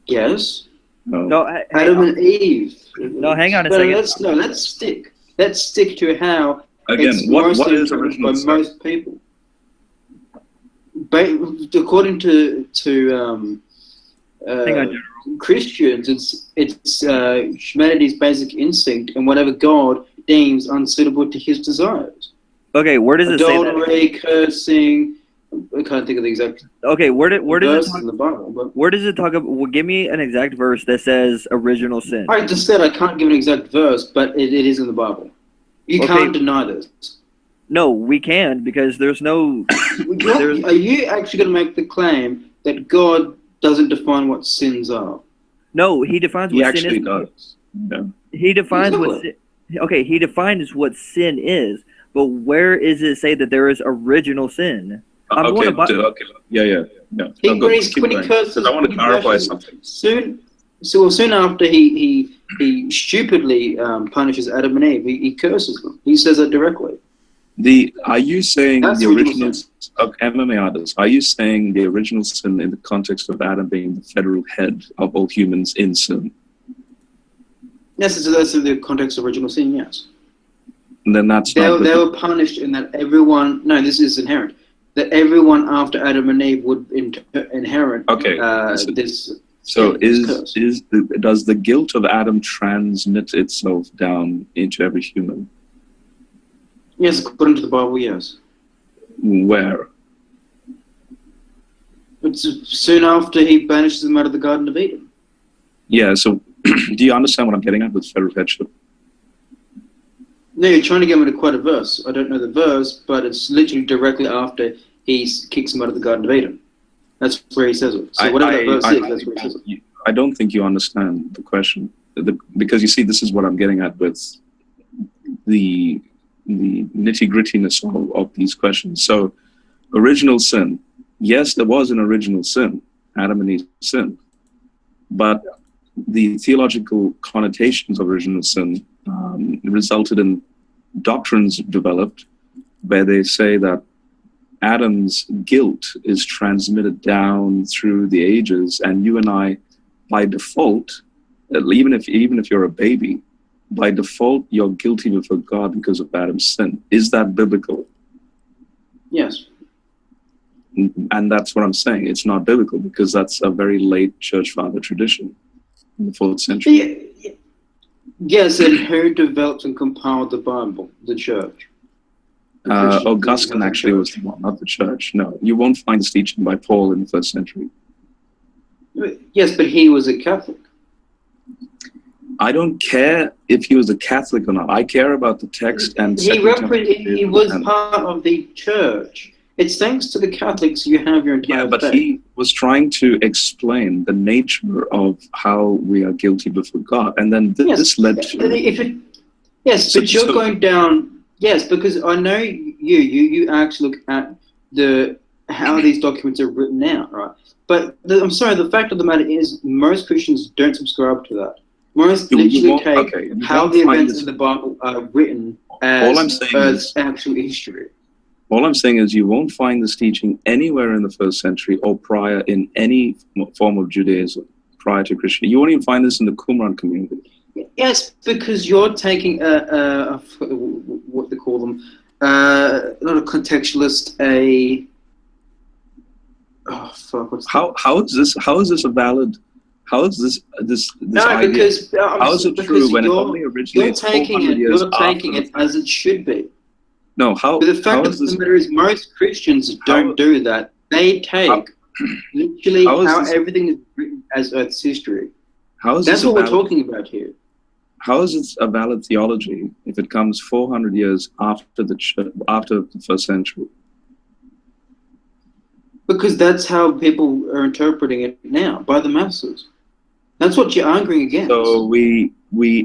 Yes. No. No, Adam and Eve. No, hang on a second. second. Let's stick to how Again, it's what mostly is interpreted by original sin? most people. According to Hang on, Christians, it's humanity's basic instinct and whatever God deems unsuitable to his desires. okay, where does it say that? Adultery, cursing. I can't think of the exact Okay, where does verses it in the Bible. But where does it talk about? Well, give me an exact verse that says original sin. I just said I can't give an exact verse, but it is in the Bible. You Okay. can't deny this. No, we can because there's no. Are you actually going to make the claim that God doesn't define what sins are? No, he defines He what sin actually is. does. Yeah. He defines what. Exactly. Okay, he defines what sin is, but where is it say that there is original sin? I'm Okay, going to okay. Yeah. When he curses, Because I want to when he clarify curses, something. Soon after he stupidly punishes Adam and Eve, he curses them. He says that directly. Are you saying That's the original original of MMA artists? Are you saying the original sin in the context of Adam being the federal head of all humans in sin? Yes, that's in the context of original sin, yes. And then that's They not. were punished in that everyone... No, this is inherent. That everyone after Adam and Eve would inherit Okay, this... So curse. does the guilt of Adam transmit itself down into every human? Yes, according to the Bible, yes. Where? It's soon after he banishes them out of the Garden of Eden. Yeah, so do you understand what I'm getting at with federal headship? No, you're trying to get me to quote a verse. I don't know the verse, but it's literally directly after he kicks him out of the Garden of Eden. That's where he says it. So whatever that verse is, that's where he says it. I don't think you understand the question. Because you see, this is what I'm getting at with the nitty-grittiness of these questions. So, original sin. Yes, there was an original sin. Adam and Eve sinned. But the theological connotations of original sin resulted in doctrines developed where they say that Adam's guilt is transmitted down through the ages, and you and I, by default, even if you're a baby, by default you're guilty before God because of Adam's sin. Is that biblical? Yes. And that's what I'm saying. It's not biblical because that's a very late church father tradition in the 4th century. Yes, and who developed and compiled the Bible? The church. Augustine actually was the one, not the church. No, you won't find this teaching by Paul in the 1st century. Yes, but he was a Catholic. I don't care if he was a Catholic or not. I care about the text and He was part of the church. It's thanks to the Catholics you have your entire but faith. he was trying to explain the nature of how we are guilty before God, and then this led to. But you're going down. Yes, because I know you actually look at how these documents are written out, right? But I'm sorry, the fact of the matter is most Christians don't subscribe to that. Most literally take how the events in the Bible are written as actual history. All I'm saying is you won't find this teaching anywhere in the 1st century or prior in any form of Judaism prior to Christianity. You won't even find this in the Qumran community. Yes, because you're taking what they call them, not a contextualist, How is this a valid? How is this no, idea? Because how is it true when it only originates 400 years You're taking it as it should be. No, how? But the fact of the matter is, most Christians don't do that. They take literally how everything is written as Earth's history. That's what we're talking about here. How is it a valid theology if it comes 400 years after the 1st century? Because that's how people are interpreting it now by the masses. That's what you're arguing against. So we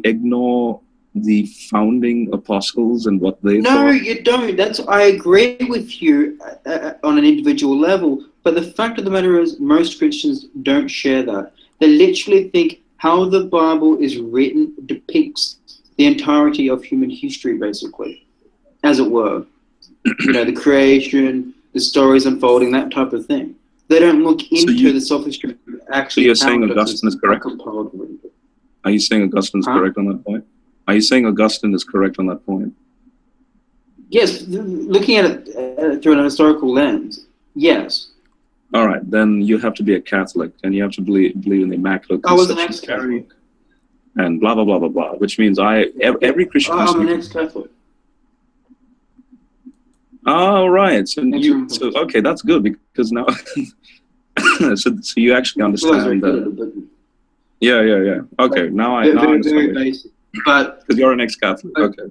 ignore the founding apostles and what they thought? No, you don't. I agree with you on an individual level, but the fact of the matter is most Christians don't share that. They literally think how the Bible is written depicts the entirety of human history, basically, as it were. The creation, the stories unfolding, that type of thing. They don't look into the sophistry of actually. So you're saying Augustine is correct? Are you saying Augustine is correct on that point? Are you saying Augustine is correct on that point? Yes, looking at it through an historical lens, yes. All right, then you have to be a Catholic, and you have to believe in the Immaculate I was an Conception, ex-Catholic. and blah blah blah blah blah. Which means every Christian. I'm an ex-Catholic. All right, so okay, that's good because now, so you actually understand that. Yeah. Okay, now I understand. Very basic, but because you're an ex-Catholic. Okay.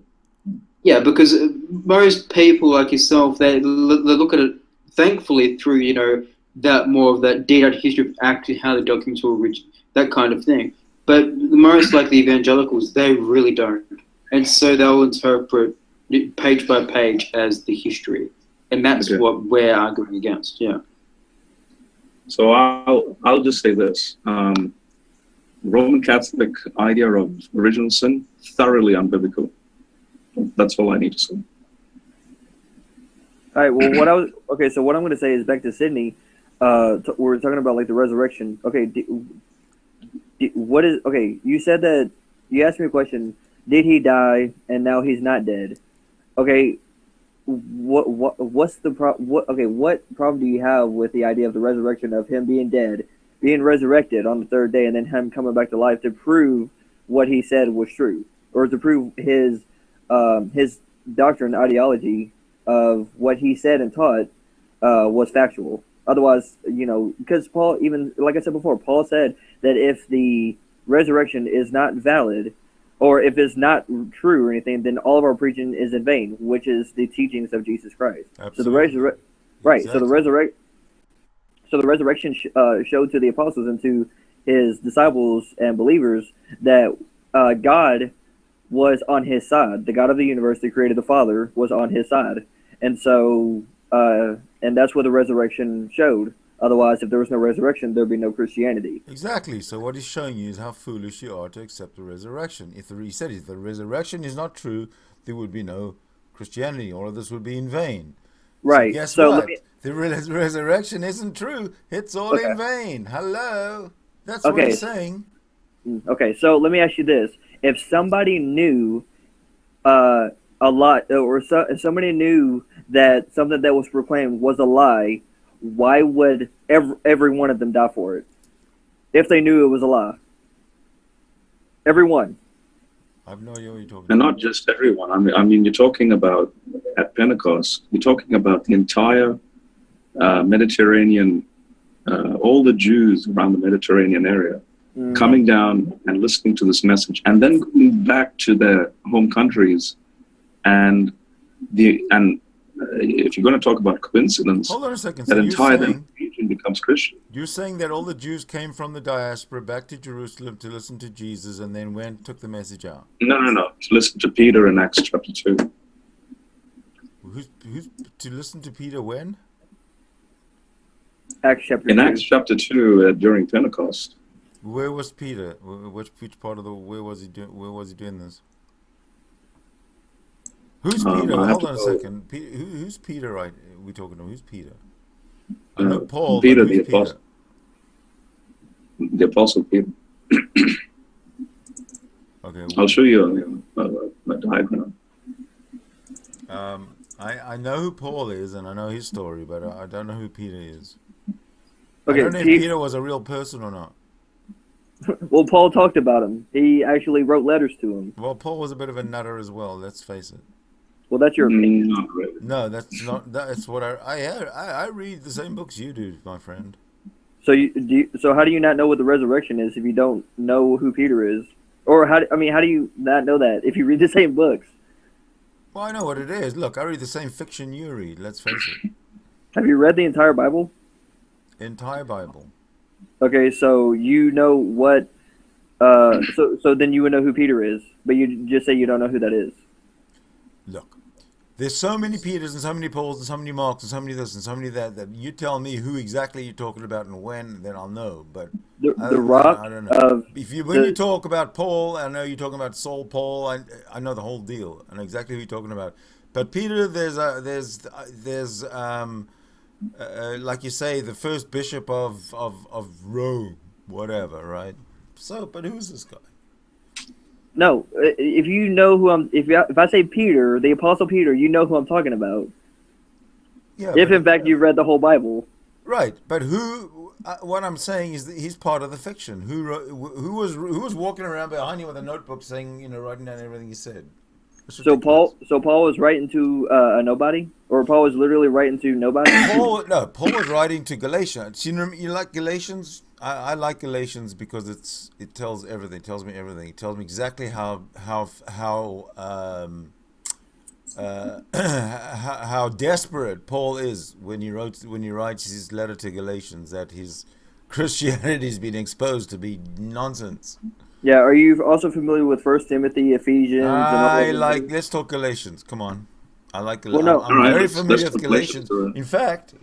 Yeah, because most people like yourself, they look at it, thankfully, through, that more of that detailed history of actually how the documents were reached, that kind of thing. But most, like the evangelicals, they really don't. And so they'll interpret it page by page as the history. And that's what we're arguing against, yeah. So I'll just say this. Roman Catholic idea of original sin, thoroughly unbiblical. That's all I need to say. All right. Well, what I'm going to say is back to Sydney. We're talking about like the resurrection. Okay. You said that you asked me a question. Did he die and now he's not dead? Okay. What's the what problem do you have with the idea of the resurrection of him being dead, being resurrected on the third day, and then him coming back to life to prove what he said was true, or to prove his doctrine, ideology of what he said and taught was factual? Otherwise, because Paul, even like I said before, Paul said that if the resurrection is not valid, or if it's not true or anything, then all of our preaching is in vain, which is the teachings of Jesus Christ. Absolutely. So the resurrection showed to the apostles and to his disciples and believers that God was on his side. The God of the universe that created the Father was on his side. And so, and that's what the resurrection showed. Otherwise, if there was no resurrection, there'd be no Christianity. Exactly. So what he's showing you is how foolish you are to accept the resurrection. If the resurrection is not true, there would be no Christianity. All of this would be in vain. Right. So guess what? The resurrection isn't true. It's all in vain. Hello. That's what he's saying. Okay, so let me ask you this. If somebody knew a lot, if somebody knew that something that was proclaimed was a lie, why would every one of them die for it? If they knew it was a lie. Everyone. I have no idea what you're talking about. And not just everyone. I mean, you're talking about, at Pentecost, you're talking about the entire Mediterranean, all the Jews around the Mediterranean area coming down and listening to this message, and then going back to their home countries. And if you're going to talk about coincidence, hold on a second. that entire region becomes Christian. You're saying that all the Jews came from the diaspora back to Jerusalem to listen to Jesus and then took the message out? No. To listen to Peter in Acts chapter 2. Who's to listen to Peter when? Acts chapter 2 during Pentecost. Where was Peter? Which part of where was he doing this? Who's Peter? Hold on a second. Who's Peter? Right? We talking about who's Peter? I know Paul. Peter the apostle. The apostle Peter. Okay. I'll show you a diagram. I know who Paul is and I know his story, but I don't know who Peter is. Okay, I don't know if Peter was a real person or not. Well, Paul talked about him. He actually wrote letters to him. Well, Paul was a bit of a nutter as well. Let's face it. Well, that's your opinion. Not really. No, that's not. That's what I read the same books you do, my friend. So so how do you not know what the resurrection is if you don't know who Peter is? Or how do you not know that if you read the same books? Well, I know what it is. Look, I read the same fiction you read. Let's face it. Have you read the entire Bible? Entire Bible. Okay, so you know what? So then you would know who Peter is, but you just say you don't know who that is. Look, there's so many Peters and so many Pauls and so many Marks and so many this and so many that you tell me who exactly you're talking about and when, then I'll know. But the rock I don't know. of When you talk about Paul, I know you're talking about Saul Paul. I know the whole deal. I know exactly who you're talking about. But Peter, there's like you say, the first bishop of Rome, whatever, right? So, but who's this guy? No, if you know who if I say Peter, the Apostle Peter, you know who I'm talking about. Yeah. If in fact you've read the whole Bible. Right, but who? What I'm saying is that he's part of the fiction. Who was walking around behind you with a notebook, saying, writing down everything he said. So Paul was writing to a nobody, or Paul was literally writing to nobody. Paul was writing to Galatians. You like Galatians? I like Galatians because it tells everything. It tells me everything. It tells me exactly how how desperate Paul is when he writes his letter to Galatians, that his Christianity has been exposed to be nonsense. Yeah, are you also familiar with 1 Timothy, Ephesians? Let's talk Galatians. Come on. I like Well, no. I'm very familiar with Galatians. In fact,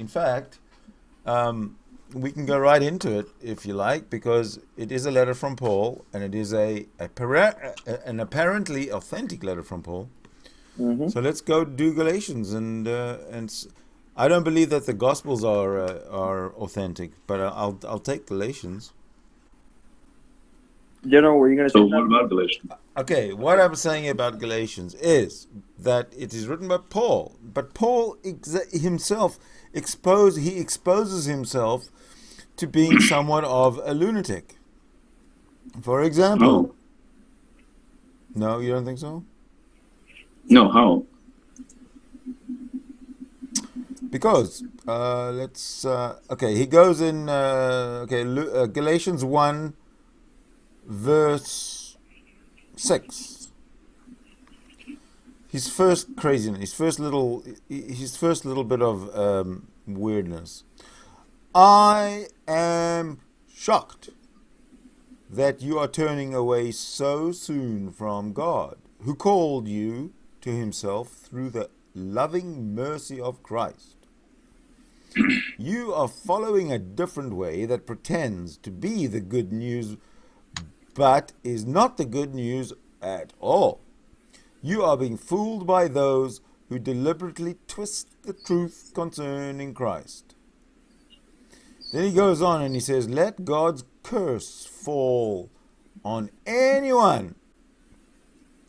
we can go right into it if you like, because it is a letter from Paul, and it is an apparently authentic letter from Paul. Mm-hmm. So let's go do Galatians, and I don't believe that the Gospels are authentic, but I'll take Galatians. General, were you going to say So what about Galatians? Okay, what I'm saying about Galatians is that it is written by Paul, but Paul himself exposes himself to being somewhat of a lunatic. For example, no, you don't think so? No, how? Because he goes in Galatians 1 verse 6. His first craziness, his first little bit of weirdness. I am shocked that you are turning away so soon from God, who called you to himself through the loving mercy of Christ. You are following a different way that pretends to be the good news, but is not the good news at all. You are being fooled by those who deliberately twist the truth concerning Christ. Then he goes on and he says, let God's curse fall on anyone,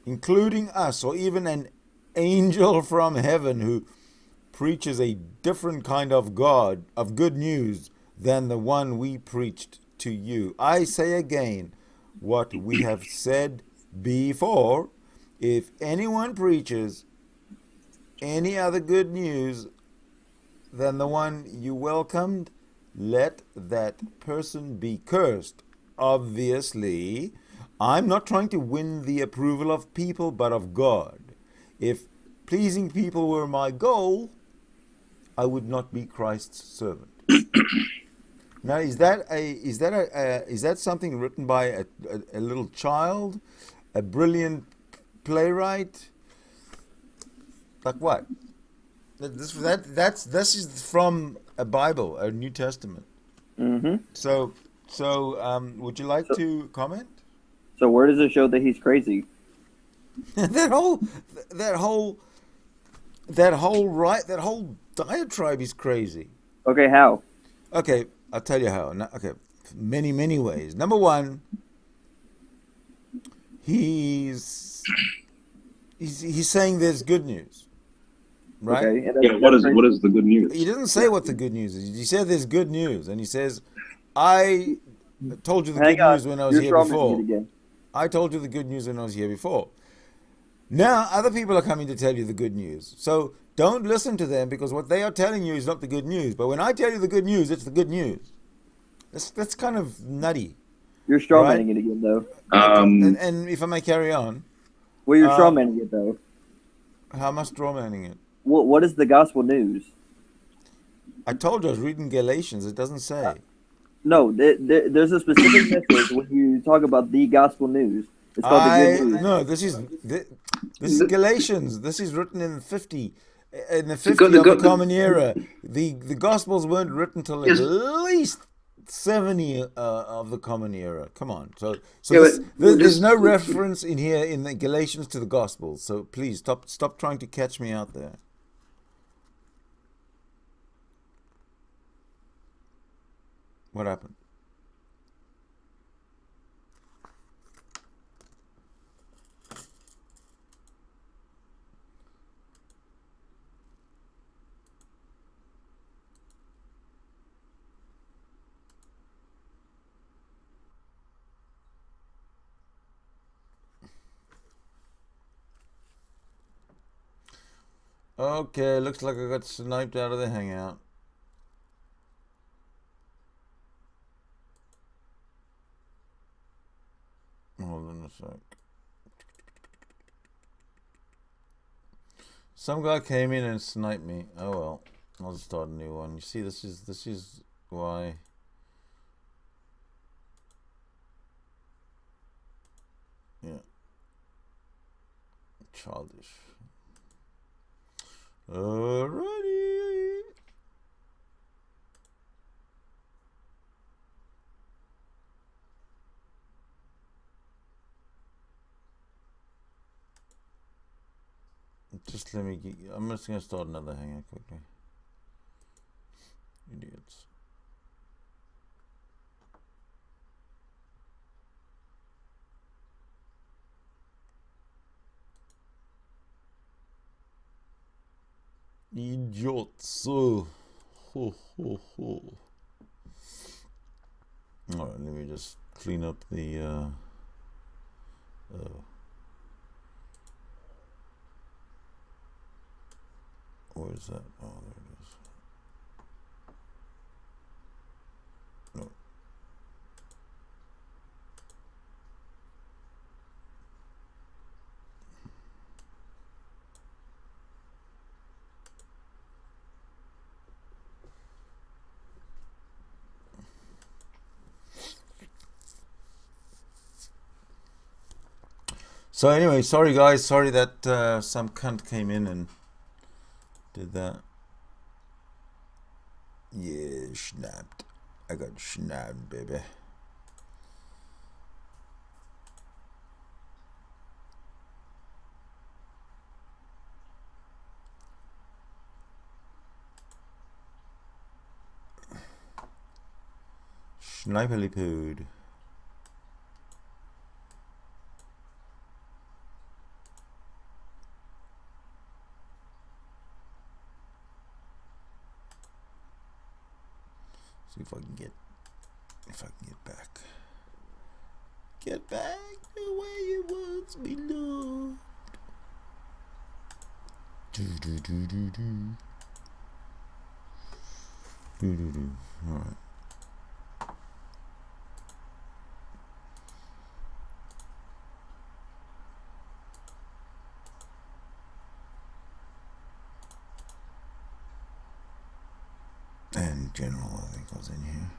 including us, or even an angel from heaven who preaches a different kind of God, of good news, than the one we preached to you. I say again what we have said before. If anyone preaches any other good news than the one you welcomed, let that person be cursed. Obviously, I'm not trying to win the approval of people, but of God. If pleasing people were my goal, I would not be Christ's servant. Now, is that something written by a little child, a brilliant playwright? Like what? This is from a Bible, a New Testament. Mm-hmm. So, would you like to comment? So where does it show that he's crazy? that whole diatribe is crazy. Okay, how? Okay, I'll tell you how. Okay, many ways. Number one, he's saying there's good news, right? Okay. Yeah, what is the good news? He doesn't say what the good news is. He said there's good news, and he says, I told you the good news when I was here before. I told you the good news when I was here before. Now, other people are coming to tell you the good news. So don't listen to them, because what they are telling you is not the good news. But when I tell you the good news, it's the good news. That's kind of nutty. You're strawmanning it again, though. And if I may carry on. Well, you're strawmanning it, though. How am I strawmanning it? What is the gospel news? I told you I was reading Galatians. It doesn't say. No, there's a specific message when you talk about the gospel news. It's called the good news. No, this is Galatians. This is written in the 50 of the Common Era. The Gospels weren't written till at least 70 of the Common Era. Come on. So there's no reference in here in the Galatians to the Gospels. So please stop trying to catch me out there. What happened? Okay, looks like I got sniped out of the Hangout. Hold on a sec. Some guy came in and sniped me. Oh well, I'll start a new one. You see, this is why. Yeah. Childish. Alrighty. Just let me get. I'm just gonna start another hangout quickly. Idiots. Idiots. Ho, ho, ho. Alright, let me just clean up the where is that? Oh, there it is. No. So anyway, sorry guys, sorry that some cunt came in and did that. Yeah, snapped. I got snapped, baby. Sniperly pooed. See if I can get back. Get back the way you once belonged. Do do do do do. Do do do. All right. And General, I think, was in here.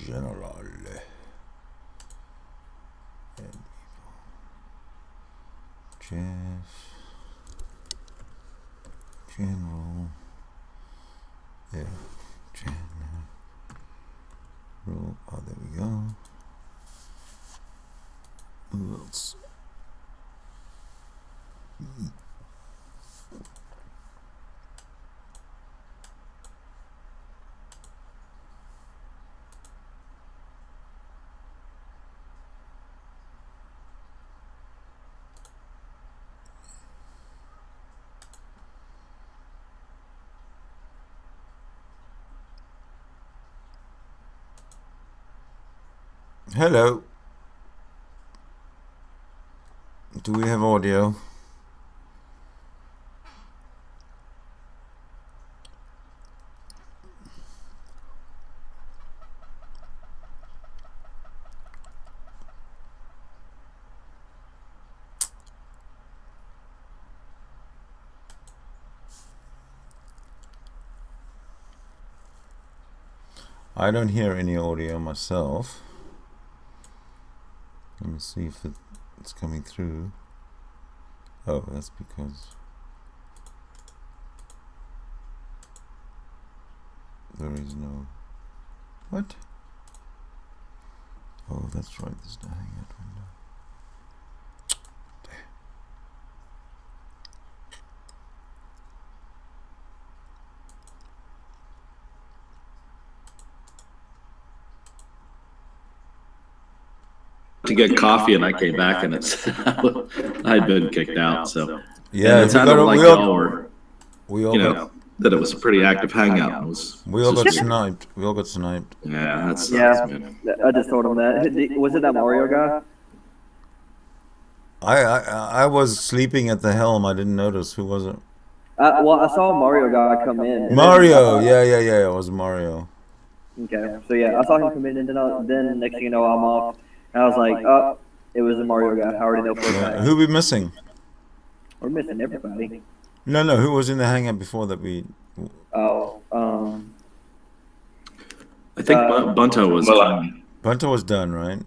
General. And Jeff. General. Yeah. General. Oh, there we go. Who else? Hello. Do we have audio? I don't hear any audio myself. Let me see if it's coming through. Oh, that's because there is no... What? Oh, that's right, there's no Hangout window. to get coffee, and I came back, and I'd been kicked out. So Yeah, it sounded like y'all were, that it was a pretty active hangout. We all got sniped. We all got sniped. Yeah, that's man. I just told him that. Was it that Mario guy? I was sleeping at the helm. I didn't notice. Who was it? Well, I saw a Mario guy come in. Mario. Yeah. It was Mario. Okay, so yeah, I saw him come in, and then next thing you know, I'm off. And I was like, oh, it was a Mario guy. I already know for a fact. Who we missing? We're missing everybody. No. Who was in the hangout before that we? Oh, I think Bunto was done. Bunto was done, right?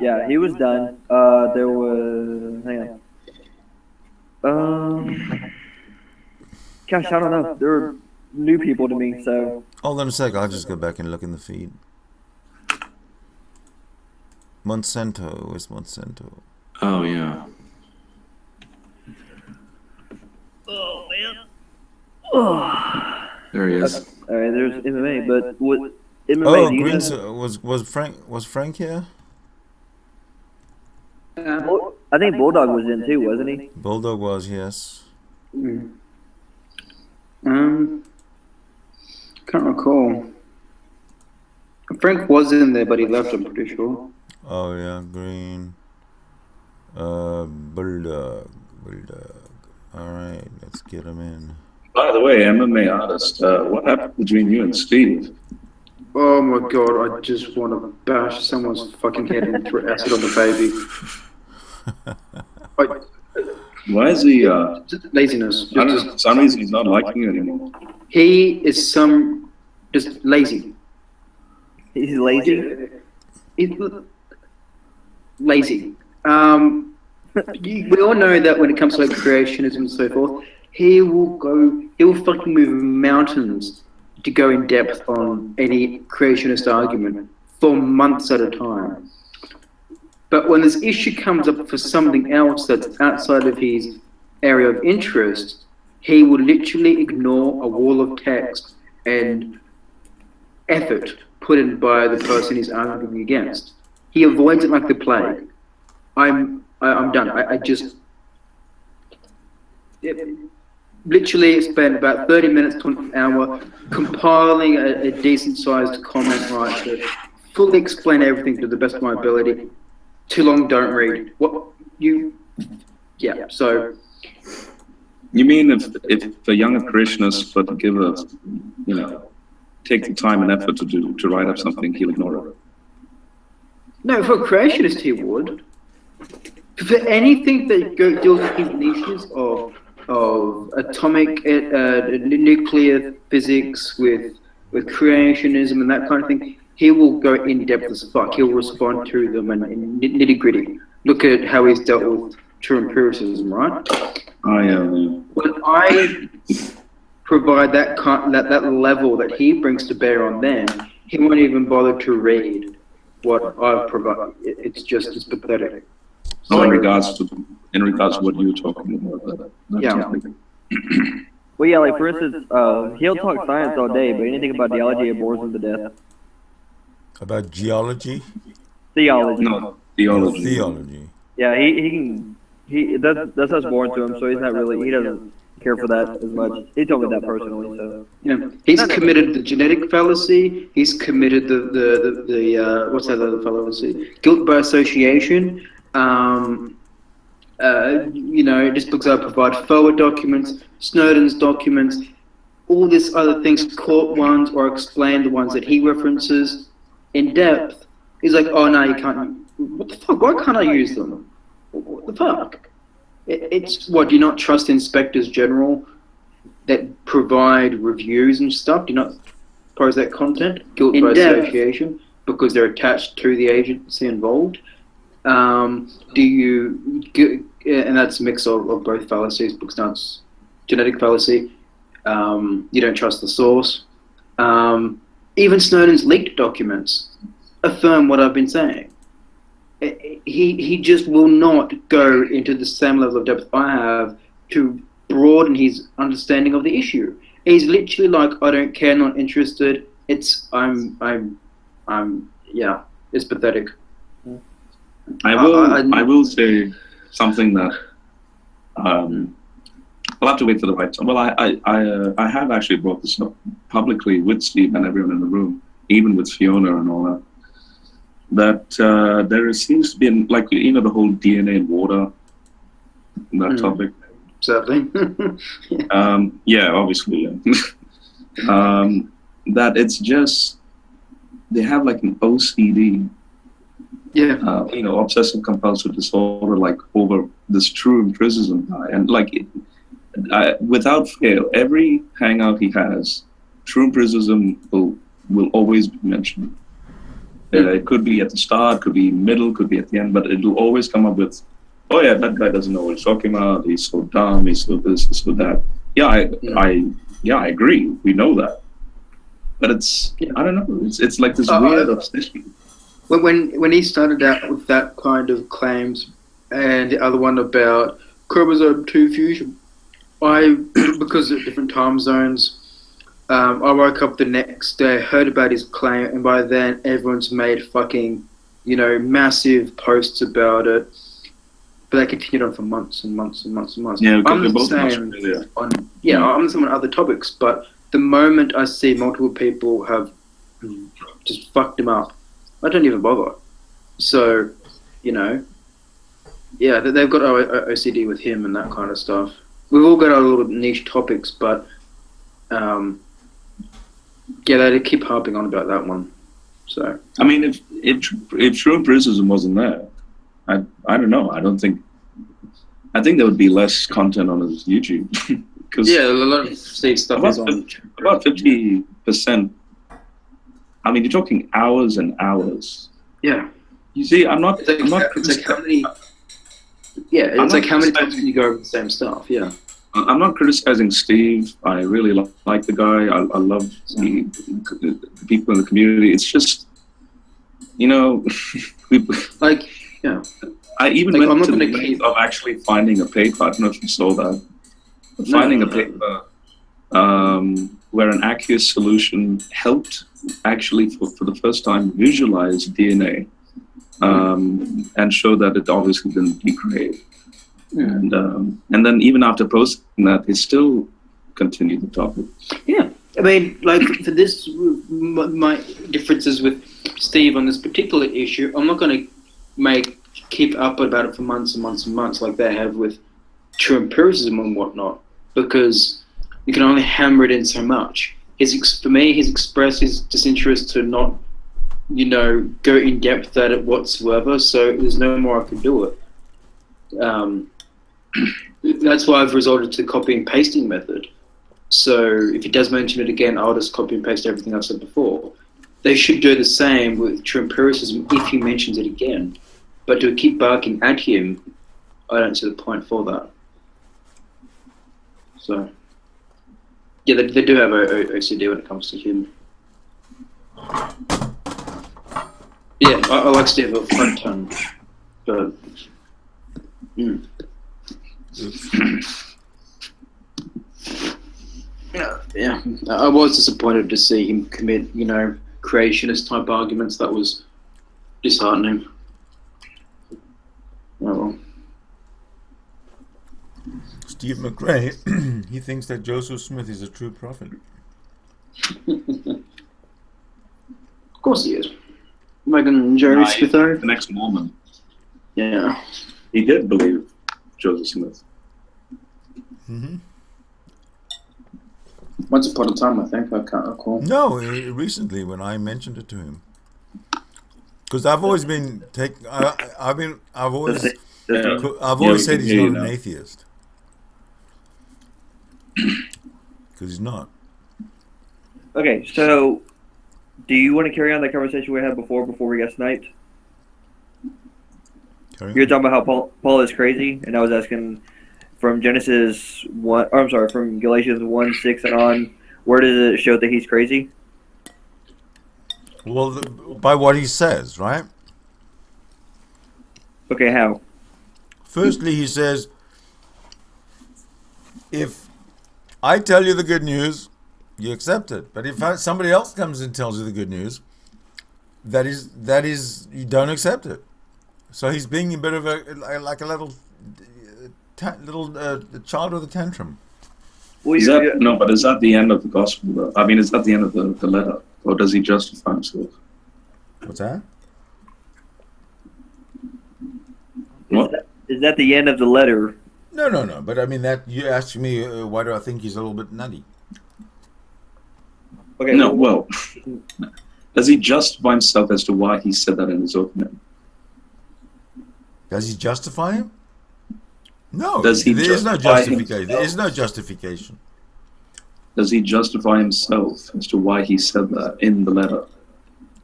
Yeah, he was done. There was, hang on. Gosh, I don't know. There were new people to me, so. Hold on a sec. I'll just go back and look in the feed. Monsanto. Where's Monsanto? Oh yeah. Oh man. Oh. There he is. All right, there's MMA, but what? MMA, Oh, Greens was Frank here? I think Bulldog was in too, wasn't he? Bulldog was, yes. Can't recall. Frank was in there, but he left, I'm pretty sure. Oh yeah, Green. Bulldog. Alright, let's get him in. By the way, MMA artist, what happened between you and Steve? Oh my god, I just want to bash someone's fucking head and throw acid on the baby. Why is he, laziness. I don't know, for some reason he's not liking you anymore. He is just lazy. He's lazy? He's lazy. We all know that when it comes to like creationism and so forth, he will fucking move mountains to go in depth on any creationist argument for months at a time. But when this issue comes up for something else that's outside of his area of interest, he will literally ignore a wall of text and effort put in by the person he's arguing against. He avoids it like the plague. I'm done. I just literally spent about 30 minutes to an hour compiling a decent-sized comment, right, to fully explain everything to the best of my ability. Too long, don't read. So. You mean if the younger creationists would give take the time and effort to write up something, he'll ignore it? No, for a creationist he would. For anything that deals with his niches of atomic nuclear physics with creationism and that kind of thing, he will go in depth as fuck. He'll respond to them and nitty gritty. Look at how he's dealt with true empiricism, right? When I provide that level that he brings to bear on them, he won't even bother to read what I've provided. It's pathetic. So in regards to what you were talking about, Well, yeah, like for instance, he'll talk science all day, but anything about theology it bores him to death. About geology? Theology. No, theology. Theology. Yeah, that's what's boring to him, so he doesn't care for that as much. He told me that personally, so. He's committed the genetic fallacy, he's committed the what's that other fallacy? Guilt by association. Just because I provide forward documents, Snowden's documents, all these other things, court ones, or explain the ones that he references in depth. He's like, oh no, you can't. What the fuck? Why can't I use them? What the fuck? It's what? Do you not trust inspectors general that provide reviews and stuff? Do you not pose that content? Guilt by association because they're attached to the agency involved. And that's a mix of both fallacies, because now it's genetic fallacy. You don't trust the source. Even Snowden's leaked documents affirm what I've been saying. He just will not go into the same level of depth I have to broaden his understanding of the issue. He's literally like, I don't care, not interested. It's pathetic. I will say something that I'll have to wait for the right time. Well, I have actually brought this up publicly with Steve and everyone in the room, even with Fiona and all that. That there seems to be, like, the whole DNA in water, that topic. Certainly. Yeah, obviously. Yeah. That it's just, they have like an OCD. Yeah. Obsessive compulsive disorder, like, over this true empiricism guy. And like, without fail, every hangout he has, true empiricism will always be mentioned. It could be at the start, could be middle, could be at the end, but it'll always come up with, oh yeah, that guy doesn't know what he's talking about. He's so dumb. He's so this, he's so that. Yeah, I agree. We know that, but it's, I don't know. It's like this weird obsession. When he started out with that kind of claims, and the other one about chromosome 2 fusion, because of different time zones, I woke up the next day, heard about his claim, and by then everyone's made fucking, massive posts about it. But they continued on for months and months and months and months. Yeah, I'm the both same I'm the same on other topics, but the moment I see multiple people have just fucked him up, I don't even bother. So, they've got OCD with him and that kind of stuff. We've all got our little niche topics, but they keep harping on about that one. So, I mean, if true empiricism wasn't there, I don't know. I think there would be less content on his YouTube. Cause a lot of Steve stuff is on about 50%. I mean, you're talking hours and hours. Yeah. You see, I'm not. It's like how many. Yeah, it's like how many times can you go over the same stuff? Yeah. I'm not criticizing Steve. I really like the guy. I love the people in the community. It's just, I even went to the length of actually finding a paper. I don't know if you saw that. Finding a paper where an aqueous solution helped actually for the first time visualize DNA and show that it obviously didn't degrade. And then even after posting that, they still continued the topic. Yeah. I mean, like, for this, my differences with Steve on this particular issue, I'm not going to keep up about it for months and months and months like they have with true empiricism and whatnot, because you can only hammer it in so much. For me, he's expressed his disinterest to not, go in depth at it whatsoever, so there's no more I can do it. That's why I've resorted to the copy and pasting method. So if he does mention it again, I'll just copy and paste everything I've said before. They should do the same with true empiricism if he mentions it again. But to keep barking at him, I don't see the point for that. So, yeah, they do have OCD when it comes to him. Yeah, I like Steve a front ton, but yeah, I was disappointed to see him commit, creationist type arguments. That was disheartening. Oh well. Steve McRae, he thinks that Joseph Smith is a true prophet. Of course he is. Megan Jerry Smith, the next Mormon. Yeah. He did believe Joseph Smith. Mm-hmm. Once upon a time, I think. I can't recall. No, recently when I mentioned it to him, because I've always been I've always said he's not an atheist, because he's not. Okay, so do you want to carry on that conversation we had before we got sniped? You're talking about how Paul is crazy, and I was asking from Genesis 1, or I'm sorry, from Galatians 1:6 and on, where does it show that he's crazy? Well, by what he says, right? Okay, how? Firstly, he says, if I tell you the good news, you accept it. But if somebody else comes and tells you the good news, that is you don't accept it. So he's being a bit of like a little child with a tantrum. Well, Is that, no, but is that the end of the gospel, though? I mean, is that the end of the letter? Or does he justify himself? What's that? What? Is that the end of the letter? No. But I mean, that you asked me why do I think he's a little bit nutty? Okay. No, well, does he justify himself as to why he said that in his opening? Does he justify him? No. Does he there is no justify justification. himself? There is no justification. Does he justify himself as to why he said that in the letter?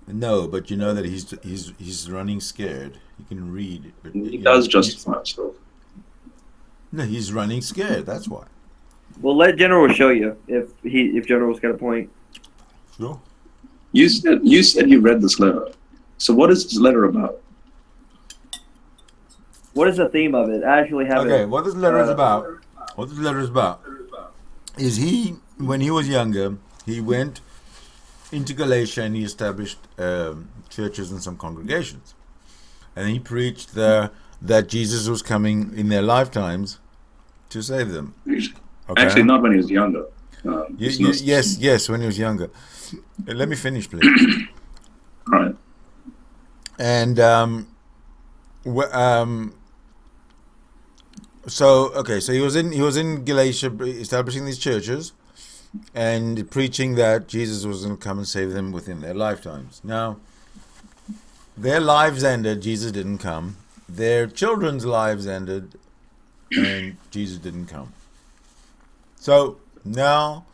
No, but you know that he's running scared. He can read. But, He does justify himself. No, he's running scared. That's why. Well, let General show you if General's got a point. Sure. You said you read this letter. So what is this letter about? What is the theme of it? I actually have it. Okay, what this letter is about? What this letter is about is when he was younger, he went into Galatia and he established churches and some congregations, and he preached that Jesus was coming in their lifetimes to save them. Okay? Actually, not when he was younger. Yes, when he was younger. Let me finish, please. All right. And so he was in Galatia establishing these churches and preaching that Jesus was going to come and save them within their lifetimes. Now, their lives ended, Jesus didn't come. Their children's lives ended, and Jesus didn't come. So now,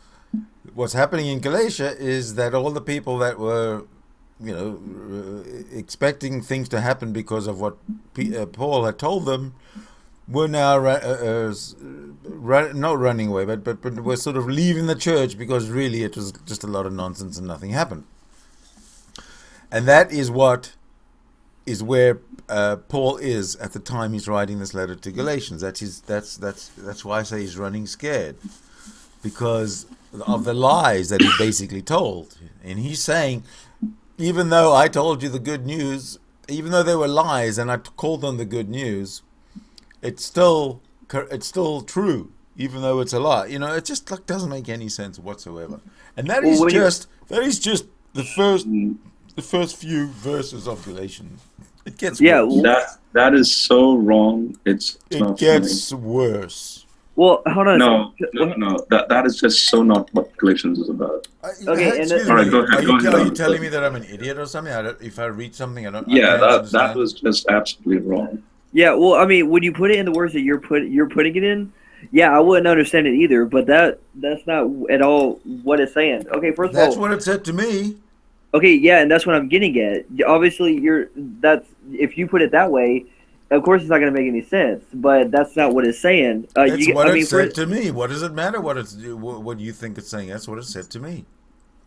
what's happening in Galatia is that all the people that were, expecting things to happen because of what Paul had told them, were now not running away, but were sort of leaving the church because really it was just a lot of nonsense and nothing happened. And that is where Paul is at the time he's writing this letter to Galatians. That's why I say he's running scared, because of the lies that he basically told. And he's saying, even though I told you the good news, even though they were lies and I called them the good news, it's still true, even though it's a lie. It just doesn't make any sense whatsoever. And that is just the first few verses of Galatians. It gets worse. That is so wrong. It gets worse. Well, hold on. No. That is just so not what Galatians is about. Okay, all right, go ahead. Are you telling me that I'm an idiot or something? If I read something, I don't. Yeah, I that was just absolutely wrong. Yeah, well, I mean, when you put it in the words that you're putting it in, yeah, I wouldn't understand it either. But that's not at all what it's saying. Okay, first of all, that's what it said to me. Okay, yeah, and that's what I'm getting at. Obviously, if you put it that way, of course it's not going to make any sense. But that's not what it's saying. That's what it said to me. What does it matter what you think it's saying? That's what it said to me.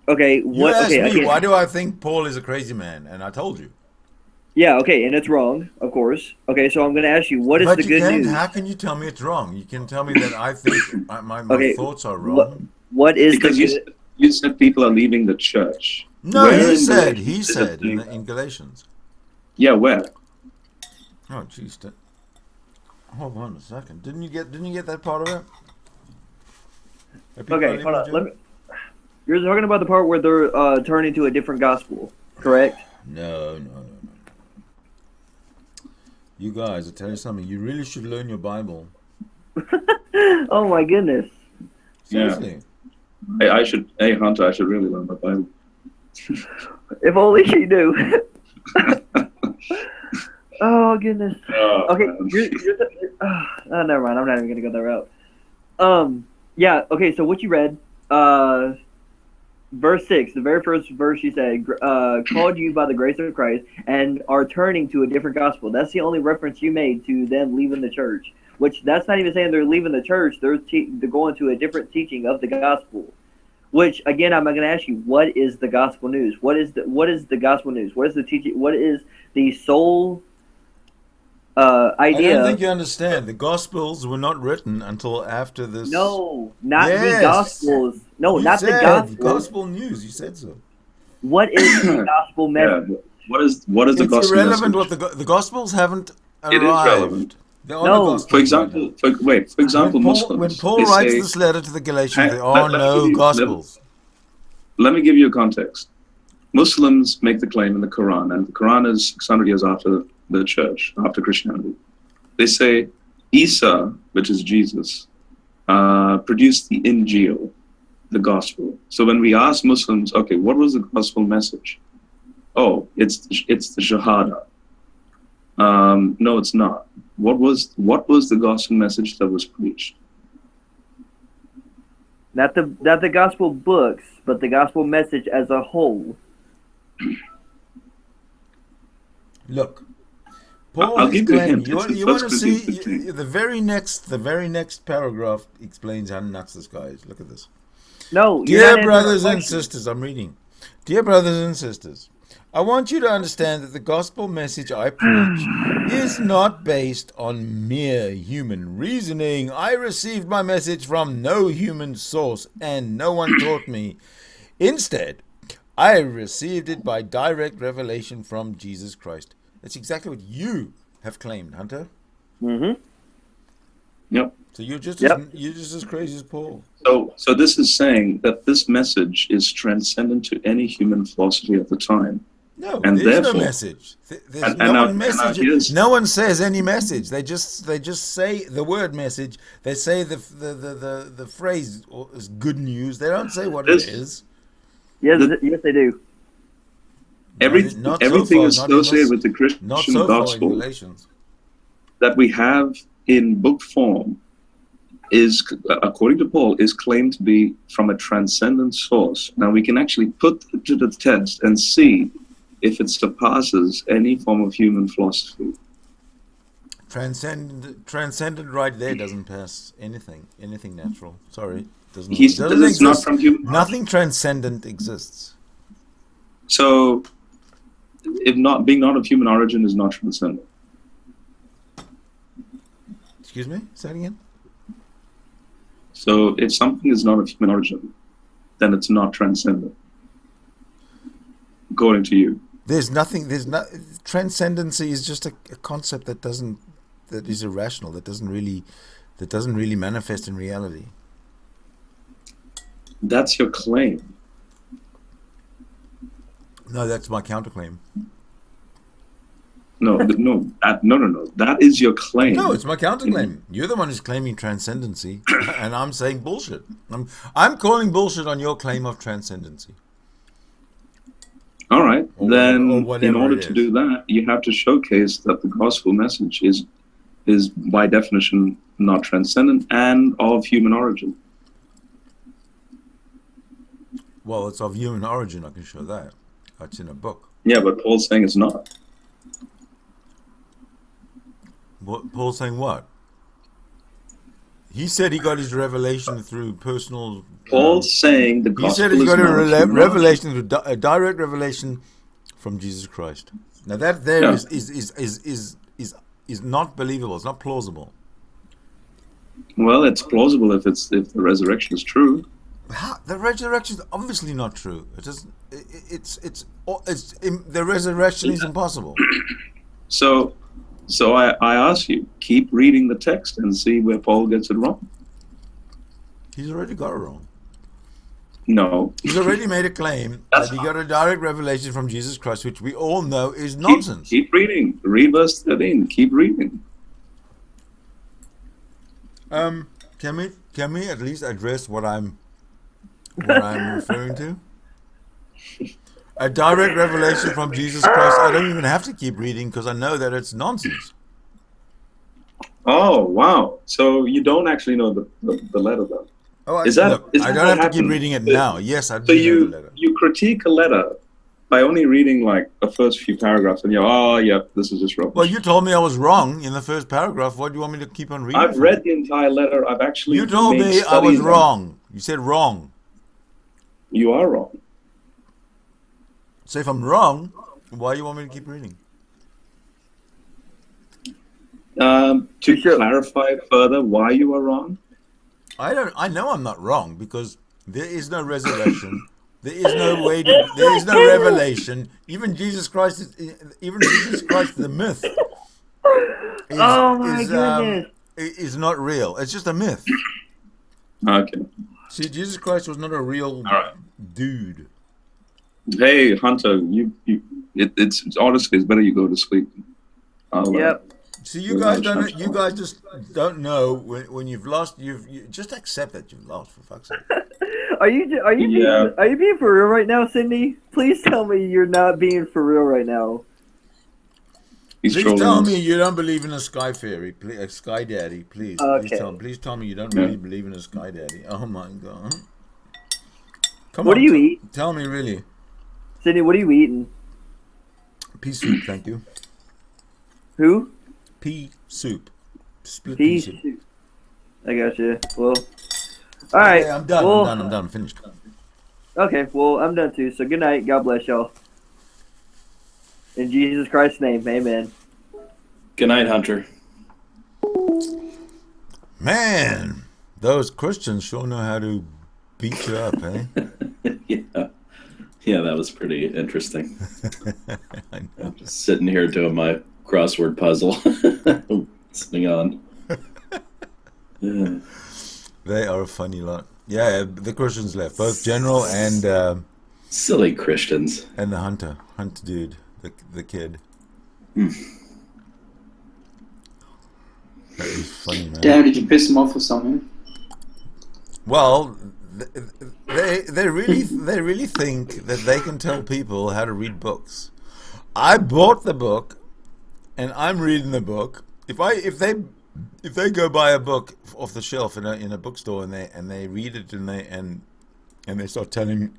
Okay, you asked me why do I think Paul is a crazy man, and I told you. Yeah, okay, and it's wrong, of course. Okay, so I'm going to ask you, what is the good news? How can you tell me it's wrong? You can tell me that I think my thoughts are wrong. What is because you said people are leaving the church. No, he said in Galatians. Yeah, where? Oh, jeez. Hold on a second. Didn't you get that part of it? Okay, hold on. You're talking about the part where they're turning to a different gospel, correct? No. You guys, I'll tell you something. You really should learn your Bible. Oh my goodness. Seriously. Yeah. Hey, Hunter, I should really learn my Bible. If only you knew. Oh goodness. Okay, never mind. I'm not even gonna go that route. Yeah. Okay. So what you read, verse 6, the very first verse, you said, "Called you by the grace of Christ, and are turning to a different gospel." That's the only reference you made to them leaving the church. Which that's not even saying they're leaving the church. They're going to a different teaching of the gospel. Which again, I'm going to ask you, what is the gospel news? What is the gospel news? What is the teaching? What is the sole idea? I don't think you understand. The Gospels were not written until after this. No, not the Gospels. No, not the Gospels. Gospel news. You said so. What is the gospel message? What is the It's gospel irrelevant message? what the Gospels haven't arrived. It is relevant. There are No. no Gospels For example, when Muslims. Paul they writes say, this letter to the Galatians, there Let- are let me no give you- Gospels. Let me give you a context. Muslims make the claim in the Quran, and the Quran is 600 years after the church, after Christianity. They say Isa, which is Jesus, produced the Injil, the gospel. So when we ask Muslims, okay, what was the gospel message? Oh, it's the Shahada. No, it's not. What was the gospel message that was preached? Not the gospel books, but the gospel message as a whole. Look, Paul I'll is give you a claiming. hint. You It's in want to 1 see Corinthians 15. the very next paragraph explains how nuts this guy is. Look at this. No, you're not Dear answering brothers my and question. sisters, I'm reading. Dear brothers and sisters, I want you to understand that the gospel message I preach is not based on mere human reasoning. I received my message from no human source, and no one taught me. Instead, I received it by direct revelation from Jesus Christ. That's exactly what you have claimed, Hunter. Mm-hmm. Yep. So you're just Yep. as crazy as Paul. So this is saying that this message is transcendent to any human philosophy of the time. No, And there's no therefore- message. There's and no now- one and now message. here's- No one says any message. They just say the word message. They say the phrase is good news. They don't say what it This- is. Yes, The- yes, they do. Everything Not so everything far, associated with the Not Christian so far in gospel Galatians. that we have in book form is, according to Paul, is claimed to be from a transcendent source. Now we can actually put it to the test and see if it surpasses any form of human philosophy. Transcendent right there doesn't pass anything natural. Sorry, doesn't. He said doesn't it's not exist. from human. Nothing transcendent exists. So, if not being not of human origin is not transcendent. Excuse me. Say it again. So, if something is not of human origin, then it's not transcendent, according to you. There's nothing. Transcendency is just a concept that is irrational. That doesn't really manifest in reality. That's your claim. No, that's my counterclaim. No. That is your claim. No, it's my counterclaim. You're the one who's claiming transcendency, and I'm saying bullshit. I'm calling bullshit on your claim of transcendency. All right. Or Then, whatever in order it to is. do that, you have to showcase that the gospel message is by definition not transcendent and of human origin. Well, it's of human origin. I can show that. That's in a book. Yeah, but Paul's saying it's not. Paul's saying what? He said he got his revelation through personal. Paul's saying the He gospel said he is got not a of human revelation through a direct revelation from Jesus Christ. Now that there Yeah. is not believable. It's not plausible. origin. Well, it's plausible if the resurrection is true. How? The resurrection is obviously not true. It is. The resurrection is impossible. So I ask you, keep reading the text and see where Paul gets it wrong. He's already got it wrong. No. He's already made a claim That's that he got a direct revelation from Jesus Christ, which we all know is Keep, nonsense. keep reading. Read verse 13. Keep reading. Can we at least address what I'm referring to? A direct revelation from Jesus Christ. I don't even have to keep reading because I know that it's nonsense. Oh, wow. So you don't actually know the letter, though. Oh, Is that- look, is I that don't what have to keep happened? reading it now. Yes, I do So know the letter. you critique a letter by only reading like the first few paragraphs, and you're, oh, yeah, this is just rubbish. Well, you told me I was wrong in the first paragraph. What do you want me to keep on reading? I've from? read the entire letter. I've actually You told made me I was studies on- wrong. You said wrong. You are wrong. So if I'm wrong, why do you want me to keep reading? To Sure. clarify further why you are wrong. I know I'm not wrong because there is no resurrection There is no way to. There is no revelation. Even Jesus Christ, the myth, Oh my goodness. is not real. It's just a myth. Okay. See, Jesus Christ was not a real dude. Hey, Hunter, it's honestly, it's better you go to sleep. Yep. See, you guys don't. You guys just don't know when you've lost. You just accept that you've lost, for fuck's sake. Are you being for real right now, Sydney? Please tell me you're not being for real right now. Please tell me you don't believe in a sky fairy, a sky daddy, please. Okay. Please tell me you don't really believe in a sky daddy. Oh my god. Come on. What do you eat? Tell me really. Sydney, what are you eating? Pea soup, thank you. Who? Pea soup. Split Pea soup. I got you. Well, all right. Okay, I'm done. Well, I'm done. I'm finished. Okay, well, I'm done too. So good night. God bless y'all. In Jesus Christ's name, amen. Good night, Hunter. Man, those Christians sure know how to beat you up, eh? Yeah, that was pretty interesting. I know. I'm just sitting here doing my crossword puzzle. Listening on. Yeah. They are a funny lot. Yeah, the Christians left, both General and silly Christians, and the Hunter dude, the kid. That is funny, man. Damn, did you piss him off or something? Well, they really think that they can tell people how to read books. I bought the book, and I'm reading the book. If they go buy a book off the shelf in a bookstore and they read it and they start telling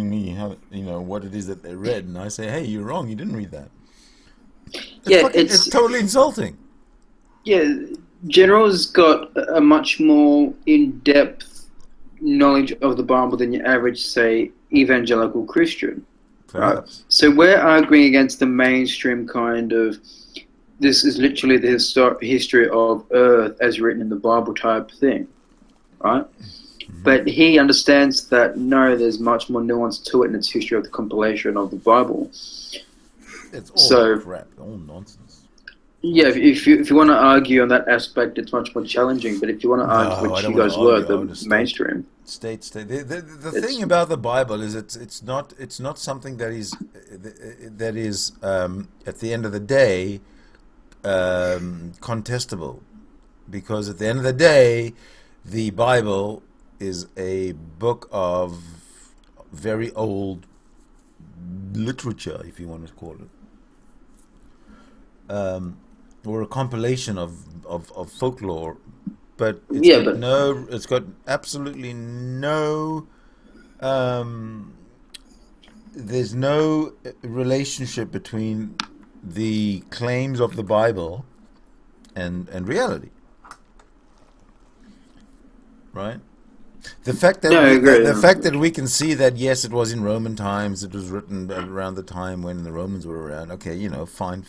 me how, you know, what it is that they read, and I say, hey, you're wrong, you didn't read that. It's totally insulting. Yeah, General's got a much more in-depth knowledge of the Bible than your average, say, evangelical Christian. Perhaps. Right? So we're arguing against the mainstream kind of, this is literally the history of Earth as written in the Bible type thing, right? Mm-hmm. But he understands that, no, there's much more nuance to it, and it's history of the compilation of the Bible. It's all crap, all nonsense. Yeah, if you want to argue on that aspect, it's much more challenging. But if you want to argue which you guys were, the mainstream. State. The thing about the Bible is it's not something that is at the end of the day contestable, because at the end of the day, the Bible is a book of very old literature, if you want to call it. Or a compilation of folklore, but it's got absolutely no there's no relationship between the claims of the Bible and reality, right? The fact that we can see that, yes, it was in Roman times, it was written around the time when the Romans were around. Okay, you know, fine.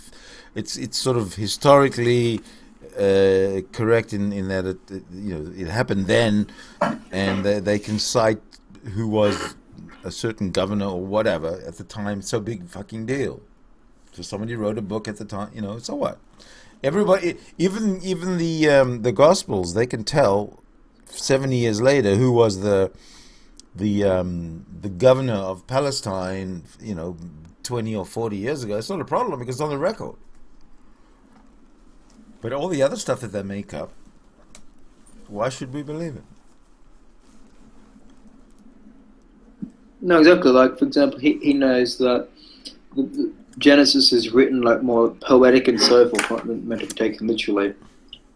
It's sort of historically correct in that it happened then, and they can cite who was a certain governor or whatever at the time. So big fucking deal. So somebody wrote a book at the time, you know. So what? Everybody, even the Gospels, they can tell 70 years later who was the governor of Palestine, you know, 20 or 40 years ago. It's not a problem because it's on the record. But all the other stuff that they make up, why should we believe it? No, exactly. Like, for example, he knows that the Genesis is written like more poetic and so forth, not meant to be taken literally.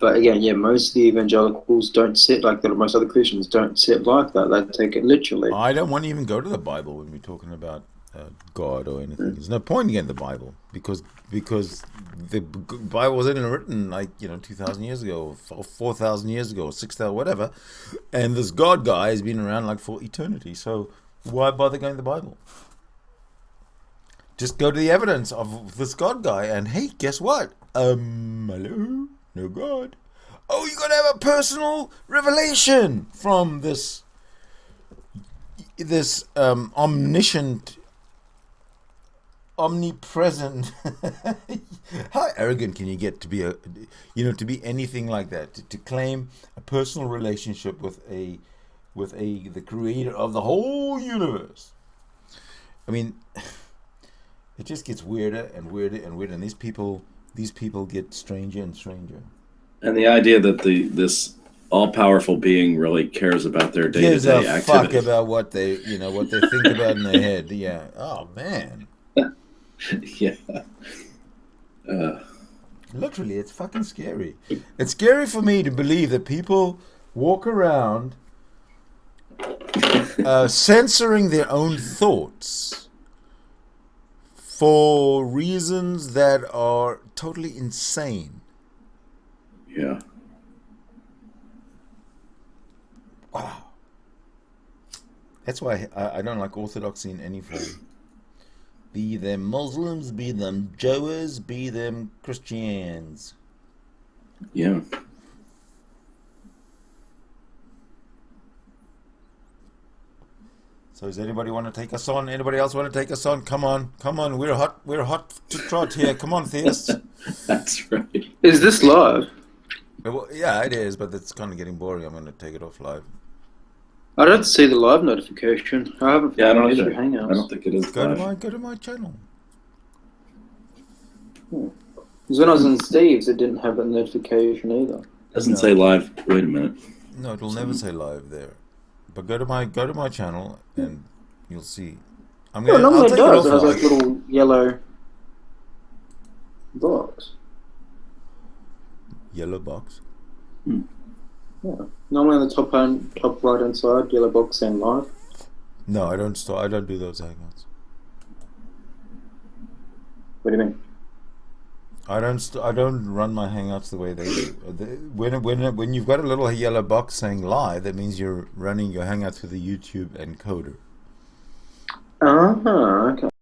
But again, yeah, most of the evangelicals don't sit like that, or most other Christians don't sit like that. They take it literally. I don't want to even go to the Bible when we're talking about God or anything. There's no point in getting the Bible because the Bible wasn't written like, you know, 2,000 years ago or 4,000 years ago or 6,000, whatever. And this God guy has been around like for eternity. So why bother going to the Bible? Just go to the evidence of this God guy, and hey, guess what? Hello, no God. Oh, you gotta have a personal revelation from this this omniscient, omnipresent. How arrogant can you get to be to be anything like that? To claim a personal relationship with the creator of the whole universe. I mean, it just gets weirder and weirder and weirder, and these people get stranger and stranger. And the idea that this all-powerful being really cares about their day-to-day activities. Fuck about what they think about in their head. Yeah. Oh man. Yeah. Literally, it's fucking scary. It's scary for me to believe that people walk around censoring their own thoughts for reasons that are totally insane. Yeah. Wow. That's why I don't like orthodoxy in any form. Be them Muslims, be them Jews, be them Christians. Yeah. So does anybody want to take us on? Anybody else want to take us on? Come on. We're hot to trot here. Come on, theists. That's right. Is this live? Well, yeah, it is, but it's kind of getting boring. I'm going to take it off live. I don't see the live notification. I haven't. Yeah, I don't either. Hangouts. I don't think it is. Go to my channel. Because when I was in Steve's, it didn't have a notification either. Doesn't say live. Wait a minute. No, it'll never say live there. But go to my channel and you'll see. Normally it does. It has like little yellow box. Yellow box. Yeah. Normally on the top right hand side, yellow box saying live. No, I don't do those hangouts. What do you mean? I don't run my hangouts the way they do. When you've got a little yellow box saying live, that means you're running your hangout through the YouTube encoder. Okay.